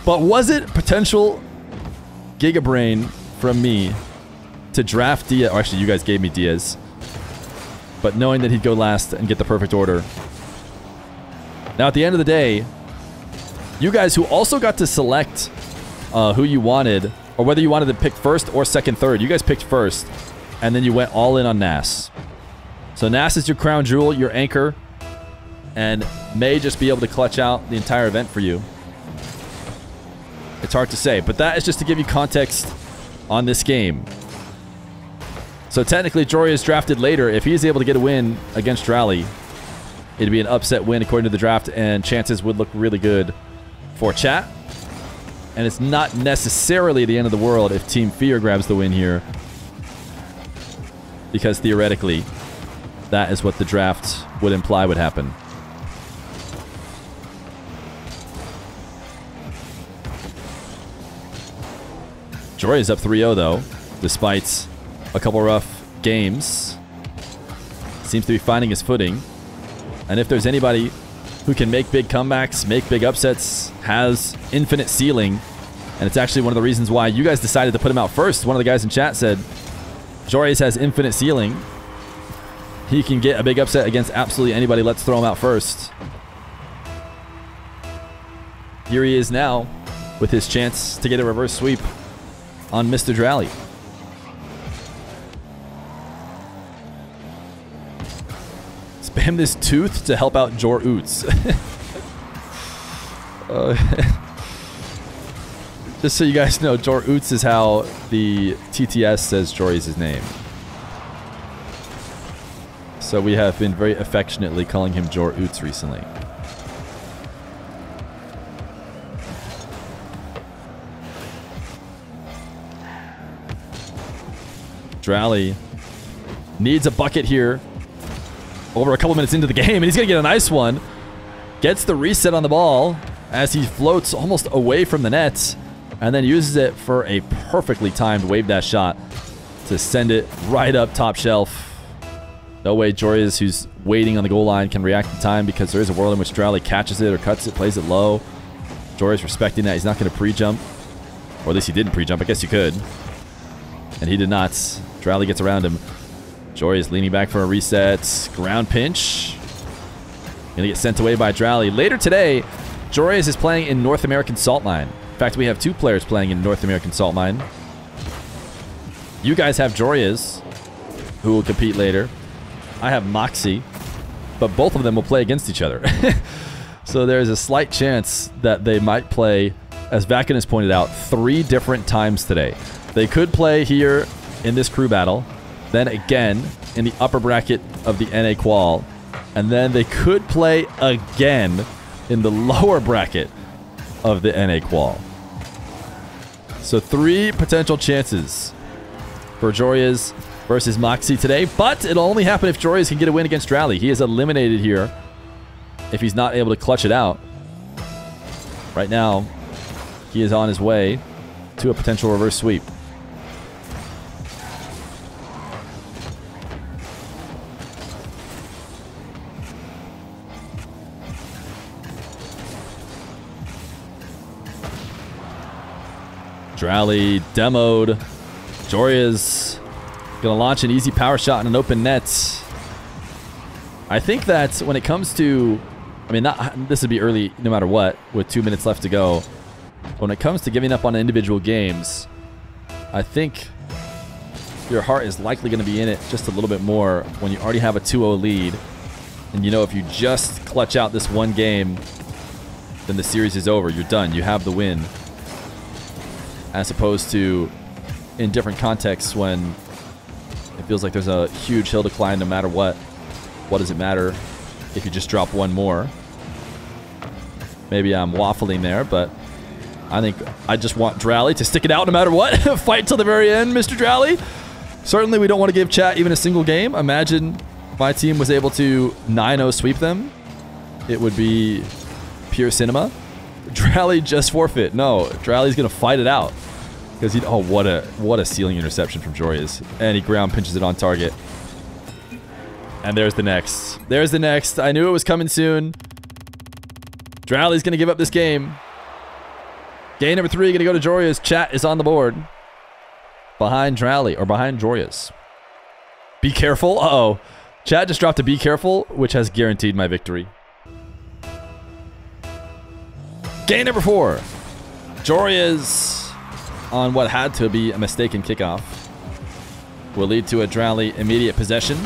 But was it potential gigabrain from me to draft Diaz? Or actually, you guys gave me Diaz. But knowing that he'd go last and get the perfect order. Now, at the end of the day, you guys who also got to select who you wanted, or whether you wanted to pick first or second, third. You guys picked first, and then you went all in on Nas. So Nas is your crown jewel, your anchor, and may just be able to clutch out the entire event for you. It's hard to say, but that is just to give you context on this game. So technically, Joreuz drafted later. If he is able to get a win against Dralii, it'd be an upset win according to the draft, and chances would look really good for chat. And it's not necessarily the end of the world if Team Feer grabs the win here, because theoretically, that is what the draft would imply would happen. Joreuz up 3-0 though, despite a couple rough games. Seems to be finding his footing. And if there's anybody who can make big comebacks, make big upsets, has infinite ceiling, and it's actually one of the reasons why you guys decided to put him out first. One of the guys in chat said, Joreuz has infinite ceiling. He can get a big upset against absolutely anybody. Let's throw him out first. Here he is now with his chance to get a reverse sweep on Mr. Dralii. Spam this tooth to help out Joreuz. Just so you guys know, Joreuz is how the TTS says Joreuz's name. So we have been very affectionately calling him Joreuz recently. Dralii needs a bucket here. Over a couple minutes into the game, and he's going to get a nice one. Gets the reset on the ball as he floats almost away from the net, and then uses it for a perfectly timed wave dash shot to send it right up top shelf. No way Joreuz, who's waiting on the goal line, can react in time because there is a world in which Dralii catches it or cuts it, plays it low. Joreuz respecting that. He's not going to pre-jump. Or at least he didn't pre-jump. I guess you could. And he did not. Dralii gets around him. Joreuz leaning back for a reset. Ground pinch. Going to get sent away by Dralii. Later today, Joreuz is playing in North American Salt Mine. In fact, we have 2 players playing in North American Salt Mine. You guys have Joreuz, who will compete later. I have Moxie, but both of them will play against each other. So there's a slight chance that they might play, as Vakin has pointed out, 3 different times today. They could play here in this crew battle, then again in the upper bracket of the NA Qual, and then they could play again in the lower bracket of the NA Qual. So 3 potential chances for Joreuz versus Moxie today, but it'll only happen if Joreuz can get a win against Dralii. He is eliminated here if he's not able to clutch it out. Right now, he is on his way to a potential reverse sweep. Dralii demoed. Joreuz gonna launch an easy power shot in an open net. I think that when it comes to, I mean, this would be early no matter what, with 2 minutes left to go. When it comes to giving up on individual games, I think your heart is likely going to be in it just a little bit more when you already have a 2-0 lead. And you know, if you just clutch out this one game, then the series is over. You're done. You have the win. As opposed to in different contexts when it feels like there's a huge hill to climb no matter what. What does it matter if you just drop one more? Maybe I'm waffling there, but I think I just want Dralii to stick it out no matter what. Fight till the very end, Mr. Dralii. Certainly we don't want to give chat even a single game. Imagine my team was able to 9-0 sweep them. It would be pure cinema. Dralii just forfeit. No, Dralii's going to fight it out. Because he, oh, what a ceiling interception from Joreuz. And he ground pinches it on target. And there's the next. There's the next. I knew it was coming soon. Dralii's going to give up this game. Game number 3 going to go to Joreuz. Chat is on the board. Behind Dralii, or behind Joreuz. Be careful. Uh-oh. Chat just dropped a be careful, which has guaranteed my victory. Game number 4. Joreuz, on what had to be a mistaken kickoff, will lead to a Dralii immediate possession.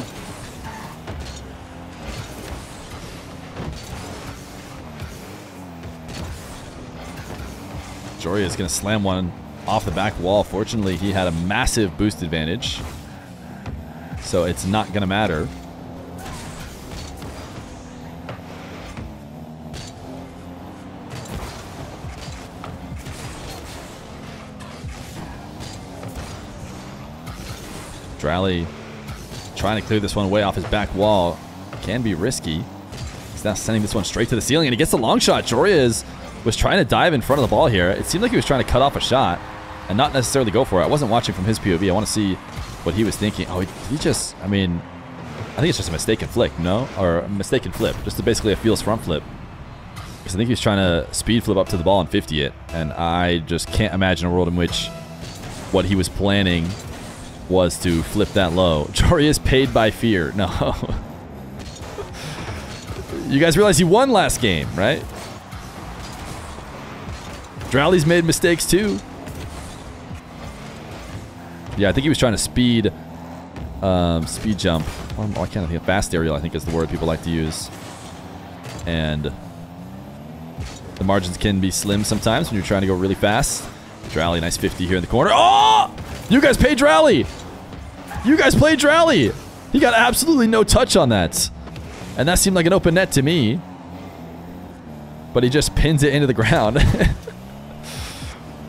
Joreuz is going to slam one off the back wall. Fortunately, he had a massive boost advantage, so it's not going to matter. Dralii trying to clear this one away off his back wall. Can be risky. He's now sending this one straight to the ceiling, and he gets the long shot. Joreuz was trying to dive in front of the ball here. It seemed like he was trying to cut off a shot and not necessarily go for it. I wasn't watching from his POV. I want to see what he was thinking. Oh, he just, I mean, I think it's just a mistaken flick, no? Or a mistaken flip. Just basically a feels front flip. Because I think he was trying to speed flip up to the ball and 50 it. And I just can't imagine a world in which what he was planning was to flip that low. Joreuz paid by Feer. No. You guys realize he won last game, right? Dralii's made mistakes too. Yeah, I think he was trying to speed jump. I can't think of fast aerial, I think is the word people like to use. And the margins can be slim sometimes when you're trying to go really fast. Dralii, nice 50 here in the corner. Oh! You guys paid Dralii! You guys played Dralii! He got absolutely no touch on that. And that seemed like an open net to me. But he just pins it into the ground.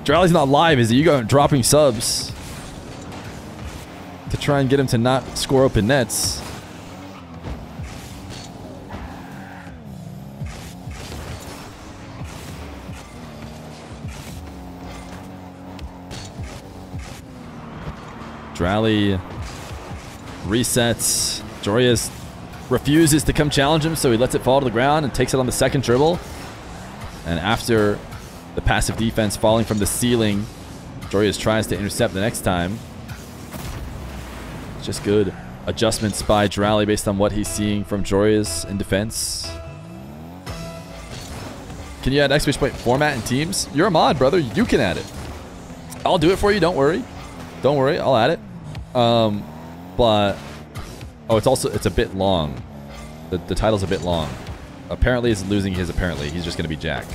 Dralii's not live, is he? You got dropping subs to try and get him to not score open nets. Dralii resets. Joreuz refuses to come challenge him, so he lets it fall to the ground and takes it on the second dribble. And after the passive defense falling from the ceiling, Joreuz tries to intercept the next time. It's just good adjustments by Dralii based on what he's seeing from Joreuz in defense. Can you add exclamation point format and teams? You're a mod, brother. You can add it. I'll do it for you. Don't worry. Don't worry. I'll add it. But oh, it's a bit long. The title's a bit long. Apparently, it's losing his apparently. He's just going to be Jack.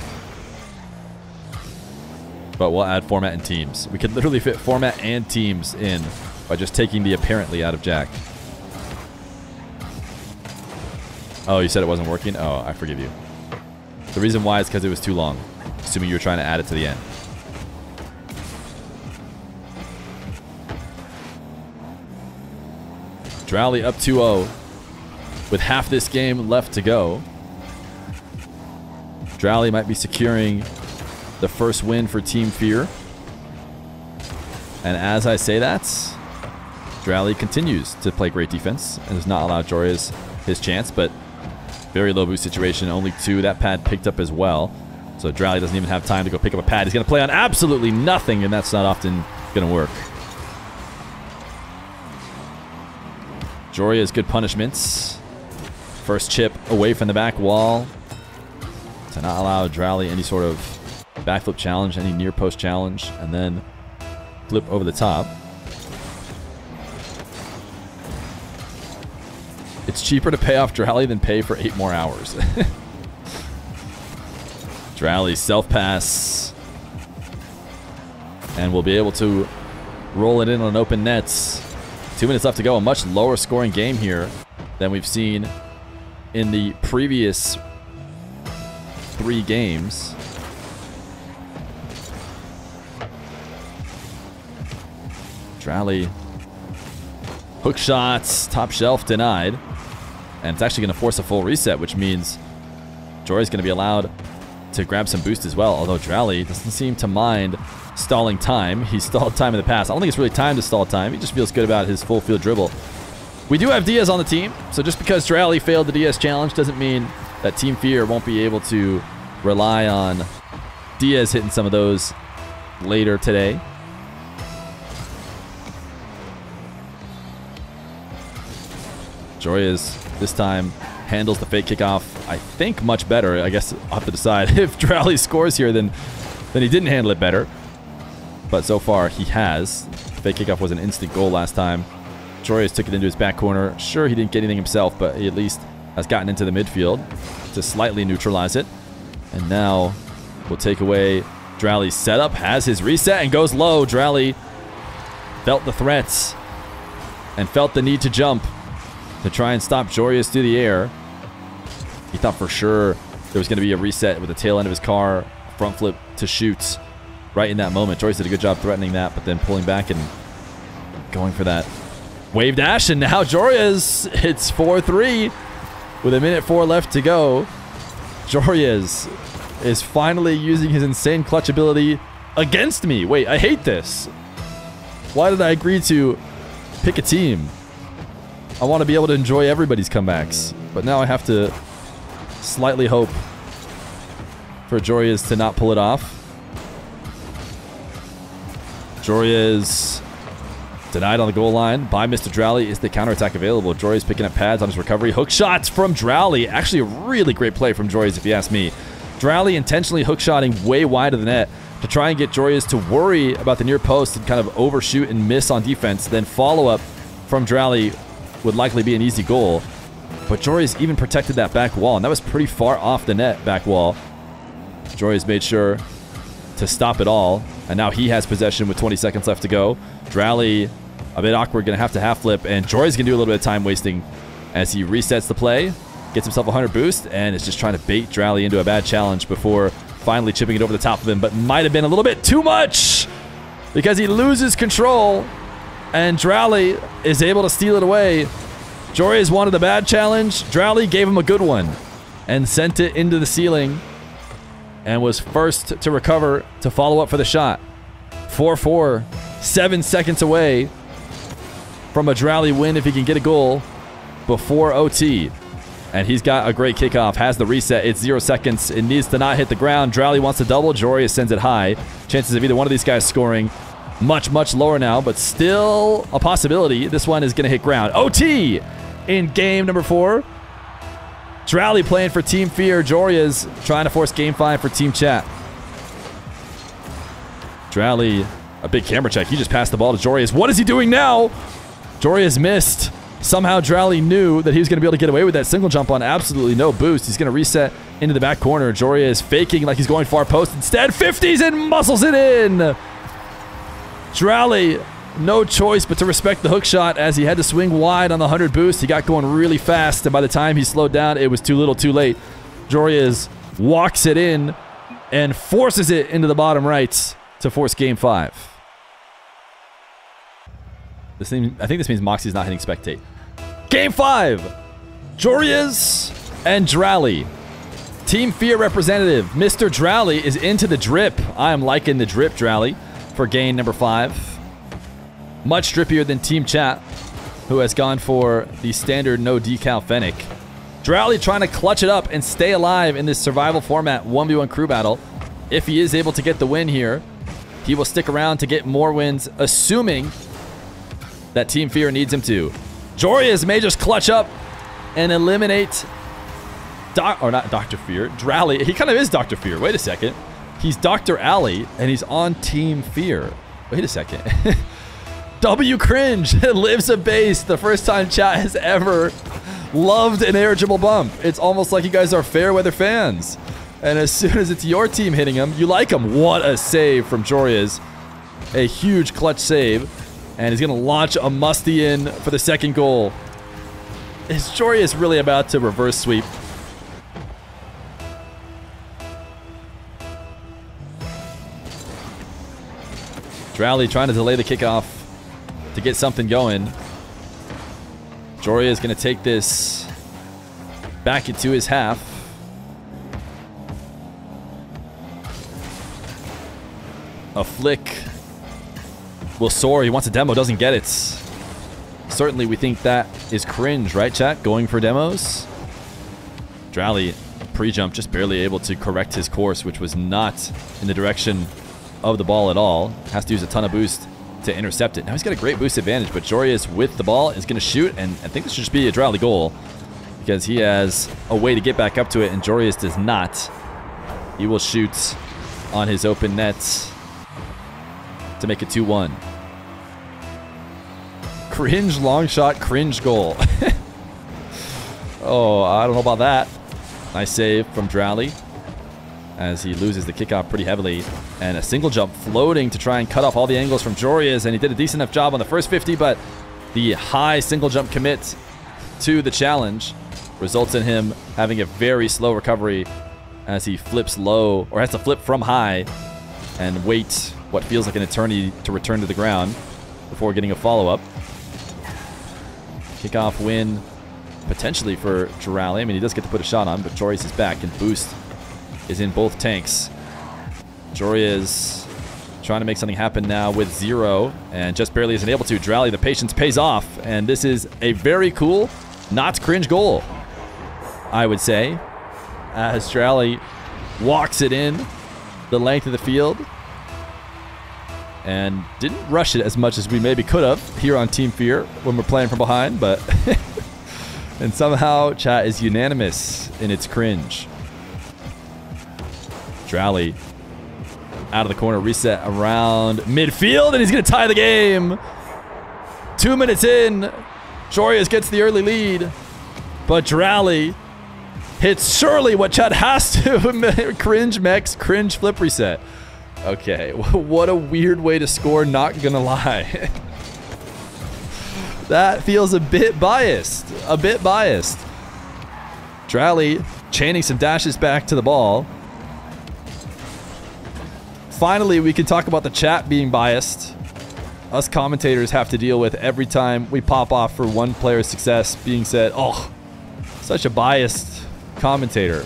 But we'll add format and teams. We could literally fit format and teams in by just taking the apparently out of Jack. Oh, you said it wasn't working? Oh, I forgive you. The reason why is because it was too long. Assuming you were trying to add it to the end. Dralii up 2-0 with half this game left to go. Dralii might be securing the first win for Team Feer. And as I say that, Dralii continues to play great defense and does not allow Joreuz his chance, but very low boost situation, only 2. That pad picked up as well. So Dralii doesn't even have time to go pick up a pad. He's going to play on absolutely nothing, and that's not often going to work. Joreuz, good punishments. First chip away from the back wall to not allow Dralii any sort of backflip challenge, any near post challenge, and then flip over the top. It's cheaper to pay off Dralii than pay for 8 more hours. Dralii self-pass. And we'll be able to roll it in on open nets. 2 minutes left to go. A much lower scoring game here than we've seen in the previous 3 games. Dralii. Hook shots. Top shelf denied. And it's actually going to force a full reset, which means Joreuz is going to be allowed to grab some boost as well. Although Dralii doesn't seem to mind stalling time. He stalled time in the past. I don't think it's really time to stall time. He just feels good about his full field dribble. We do have Diaz on the team, so just because Dralii failed the Diaz challenge doesn't mean that Team Feer won't be able to rely on Diaz hitting some of those later today. Joreuz this time handles the fake kickoff, I think, much better. I guess I'll have to decide if Dralii scores here, then he didn't handle it better. But so far, he has. Fake kickoff was an instant goal last time. Joreuz took it into his back corner. Sure, he didn't get anything himself, but he at least has gotten into the midfield to slightly neutralize it. And now we'll take away Dralii's setup, has his reset, and goes low. Dralii felt the threats and felt the need to jump to try and stop Joreuz through the air. He thought for sure there was going to be a reset with the tail end of his car, front flip to shoot right in that moment. Joreuz did a good job threatening that, but then pulling back and going for that wave dash. And now Joreuz hits 4-3 with 1:04 left to go. Joreuz is finally using his insane clutch ability against me. Wait, I hate this. Why did I agree to pick a team? I want to be able to enjoy everybody's comebacks, but now I have to slightly hope for Joreuz to not pull it off. Joreuz denied on the goal line by Mr. Dralii. Is the counterattack available? Joreuz picking up pads on his recovery. Hook shots from Dralii. Actually, a really great play from Joreuz, if you ask me. Dralii intentionally hook shotting way wide of the net to try and get Joreuz to worry about the near post and kind of overshoot and miss on defense. Then follow up from Dralii would likely be an easy goal. But Joreuz even protected that back wall, and that was pretty far off the net back wall. Joreuz made sure to stop it all, and now he has possession with 20 seconds left to go. Dralii, a bit awkward, going to have to half flip, and Joreuz going to do a little bit of time wasting as he resets the play, gets himself a 100 boost, and is just trying to bait Dralii into a bad challenge before finally chipping it over the top of him, but might have been a little bit too much because he loses control. And Dralii is able to steal it away. Joreuz wanted a bad challenge. Dralii gave him a good one and sent it into the ceiling and was first to recover to follow up for the shot. 4-4, 7 seconds away from a Dralii win if he can get a goal. before OT. And he's got a great kickoff, has the reset. It's 0 seconds. It needs to not hit the ground. Dralii wants to double. Joreuz sends it high. Chances of either one of these guys scoring much, much lower now, but still a possibility. This one is going to hit ground. OT in game number 4. Dralii playing for Team Feer. Joreuz trying to force game 5 for Team Chat. Dralii, a big camera check. He just passed the ball to Joreuz. What is he doing now? Joreuz missed. Somehow Dralii knew that he was going to be able to get away with that single jump on absolutely no boost. He's going to reset into the back corner. Joreuz faking like he's going far post. Instead, 50s and muscles it in. Dralii, no choice but to respect the hook shot as he had to swing wide on the 100 boost. He got going really fast, and by the time he slowed down, it was too little too late. Joreuz walks it in and forces it into the bottom right to force game 5. I think this means Moxie's not hitting spectate. Game 5. Joreuz and Dralii. Team Feer representative, Mr. Dralii, is into the drip. I am liking the drip, Dralii, for game number 5. Much drippier than Team Chat, who has gone for the standard no decal Fennec. Dralii trying to clutch it up and stay alive in this survival format 1v1 crew battle. If he is able to get the win here, he will stick around to get more wins, assuming that Team Feer needs him to. Joreuz may just clutch up and eliminate not Dr. Feer, Dralii. He kind of is Dr. Feer. Wait a second. He's Dr. Ali, and he's on Team Feer. Wait a second. W Cringe lives a base. The first time Chat has ever loved an air-dribble bump. It's almost like you guys are fair weather fans. And as soon as it's your team hitting him, you like him. What a save from Joreuz. A huge clutch save. And he's going to launch a musty in for the second goal. Is Joreuz really about to reverse sweep? Dralii trying to delay the kickoff to get something going. Joreuz is going to take this back into his half. A flick will soar. He wants a demo, doesn't get it. Certainly we think that is cringe, right, chat? Going for demos. Dralii, pre-jump, just barely able to correct his course, which was not in the direction of the ball at all. Has to use a ton of boost to intercept it. Now he's got a great boost advantage, but Joreuz with the ball is going to shoot, and I think this should just be a Dralii goal because he has a way to get back up to it, and Joreuz does not. He will shoot on his open net to make it 2-1. Cringe long shot, cringe goal. Oh, I don't know about that. Nice save from Dralii as he loses the kickoff pretty heavily. And a single jump floating to try and cut off all the angles from Joreuz, and he did a decent enough job on the first 50, but the high single jump commit to the challenge results in him having a very slow recovery as he flips low, or has to flip from high and wait what feels like an eternity to return to the ground before getting a follow-up. Kickoff win potentially for Dralii. I mean, he does get to put a shot on, but Joreuz is back, and boost is in both tanks. Joreuz trying to make something happen now with 0, and just barely isn't able to. Dralii, the patience pays off, and this is a very cool, not cringe goal, I would say, as Dralii walks it in the length of the field and didn't rush it as much as we maybe could have here on Team Feer when we're playing from behind, but and somehow chat is unanimous in its cringe. Dralii out of the corner, reset around midfield, and he's going to tie the game. 2 minutes in, Joreuz gets the early lead, but Dralii hits surely what chat has to. Cringe mechs, cringe flip reset. Okay, what a weird way to score, not gonna lie. That feels a bit biased. A bit biased. Dralii chaining some dashes back to the ball. Finally, we can talk about the chat being biased. Us commentators have to deal with every time we pop off for one player's success being said, oh, such a biased commentator.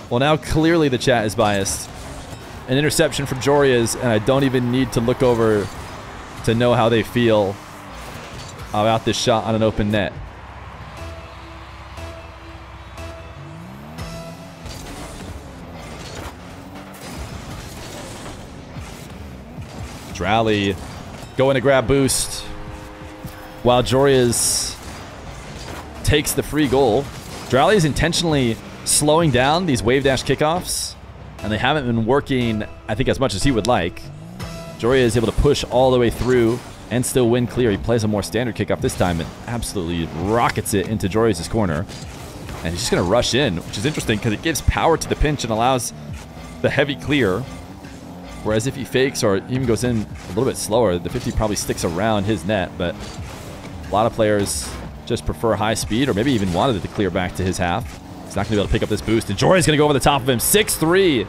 Well, now clearly the chat is biased. An interception from Joreuz, and I don't even need to look over to know how they feel about this shot on an open net. Dralii going to grab boost while Joreuz takes the free goal. Dralii is intentionally slowing down these wave dash kickoffs, and they haven't been working, I think, as much as he would like. Joreuz is able to push all the way through and still win clear. He plays a more standard kickoff this time and absolutely rockets it into Joreuz's corner. And he's just going to rush in, which is interesting because it gives power to the pinch and allows the heavy clear. Whereas if he fakes or even goes in a little bit slower, the 50 probably sticks around his net. But a lot of players just prefer high speed or maybe even wanted it to clear back to his half. He's not going to be able to pick up this boost. And Joreuz is going to go over the top of him. 6-3.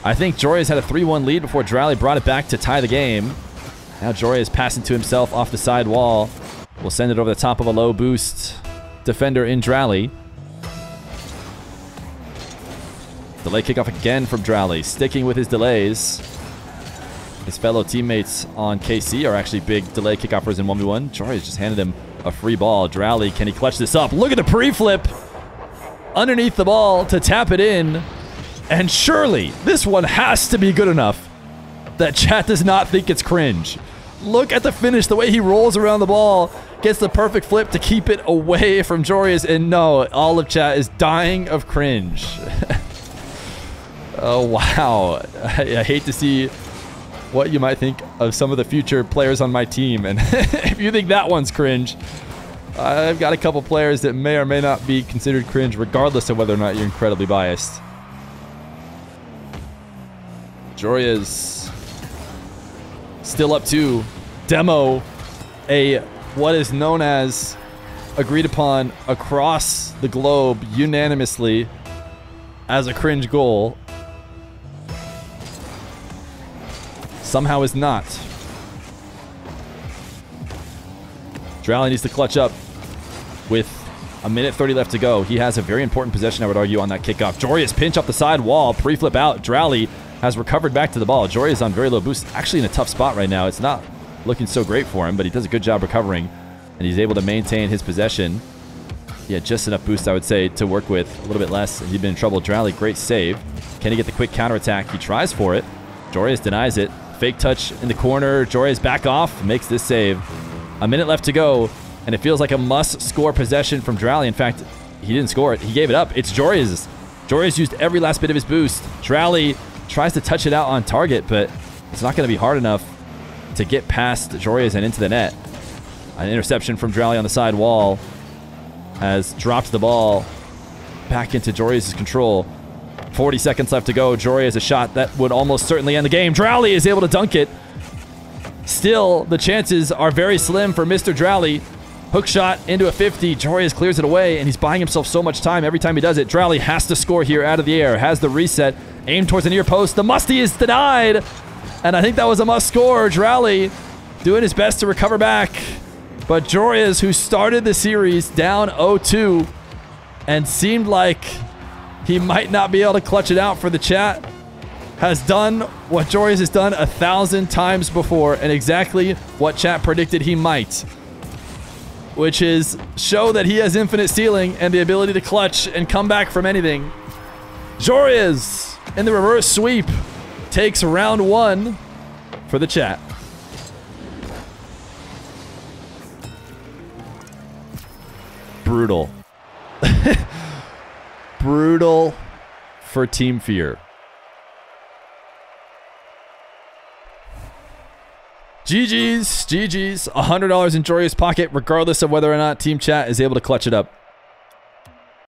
I think Joreuz had a 3-1 lead before Dralii brought it back to tie the game. Now Joreuz is passing to himself off the side wall. We'll send it over the top of a low boost defender in Dralii. Delay kickoff again from Dralii, sticking with his delays. His fellow teammates on KC are actually big delay kickoffers in 1v1. Joreuz just handed him a free ball. Dralii, can he clutch this up? Look at the pre-flip underneath the ball to tap it in. And surely this one has to be good enough that chat does not think it's cringe. Look at the finish, the way he rolls around the ball, gets the perfect flip to keep it away from Joreuz, and no, all of chat is dying of cringe. Oh, wow. I hate to see what you might think of some of the future players on my team, and if you think that one's cringe, I've got a couple players that may or may not be considered cringe, regardless of whether or not you're incredibly biased. Joreuz still up to demo a what is known as, agreed upon across the globe unanimously as a cringe goal. Somehow is not. Dralii needs to clutch up with a minute 30 left to go. He has a very important possession, I would argue, on that kickoff. Joreuz pinch up the side wall, pre-flip out. Dralii has recovered back to the ball. Joreuz on very low boost, actually in a tough spot right now. It's not looking so great for him, but he does a good job recovering, and he's able to maintain his possession. He had just enough boost, I would say, to work with. A little bit less, and he'd been in trouble. Dralii, great save. Can he get the quick counterattack? He tries for it. Joreuz denies it. Fake touch in the corner. Joreuz back off, makes this save. A minute left to go, and it feels like a must-score possession from Dralii. In fact, he didn't score it. He gave it up. It's Joreuz. Joreuz used every last bit of his boost. Dralii tries to touch it out on target, but it's not going to be hard enough to get past Joreuz and into the net. An interception from Dralii on the side wall has dropped the ball back into Joreuz's control. 40 seconds left to go. Joreuz a shot that would almost certainly end the game. Dralii is able to dunk it. Still, the chances are very slim for Mr. Dralii. Hook shot into a 50. Joreuz clears it away, and he's buying himself so much time every time he does it. Dralii has to score here out of the air. Has the reset. Aimed towards the near post. The musty is denied. And I think that was a must score. Dralii doing his best to recover back. But Joreuz, who started the series down 0-2 and seemed like he might not be able to clutch it out for the chat, has done what Joreuz has done 1,000 times before, and exactly what chat predicted he might, which is show that he has infinite ceiling and the ability to clutch and come back from anything. Joreuz, in the reverse sweep, takes round 1 for the chat. Brutal. Brutal for Team Feer. GG's, GG's. $100 in Joreuz's pocket, regardless of whether or not Team Chat is able to clutch it up.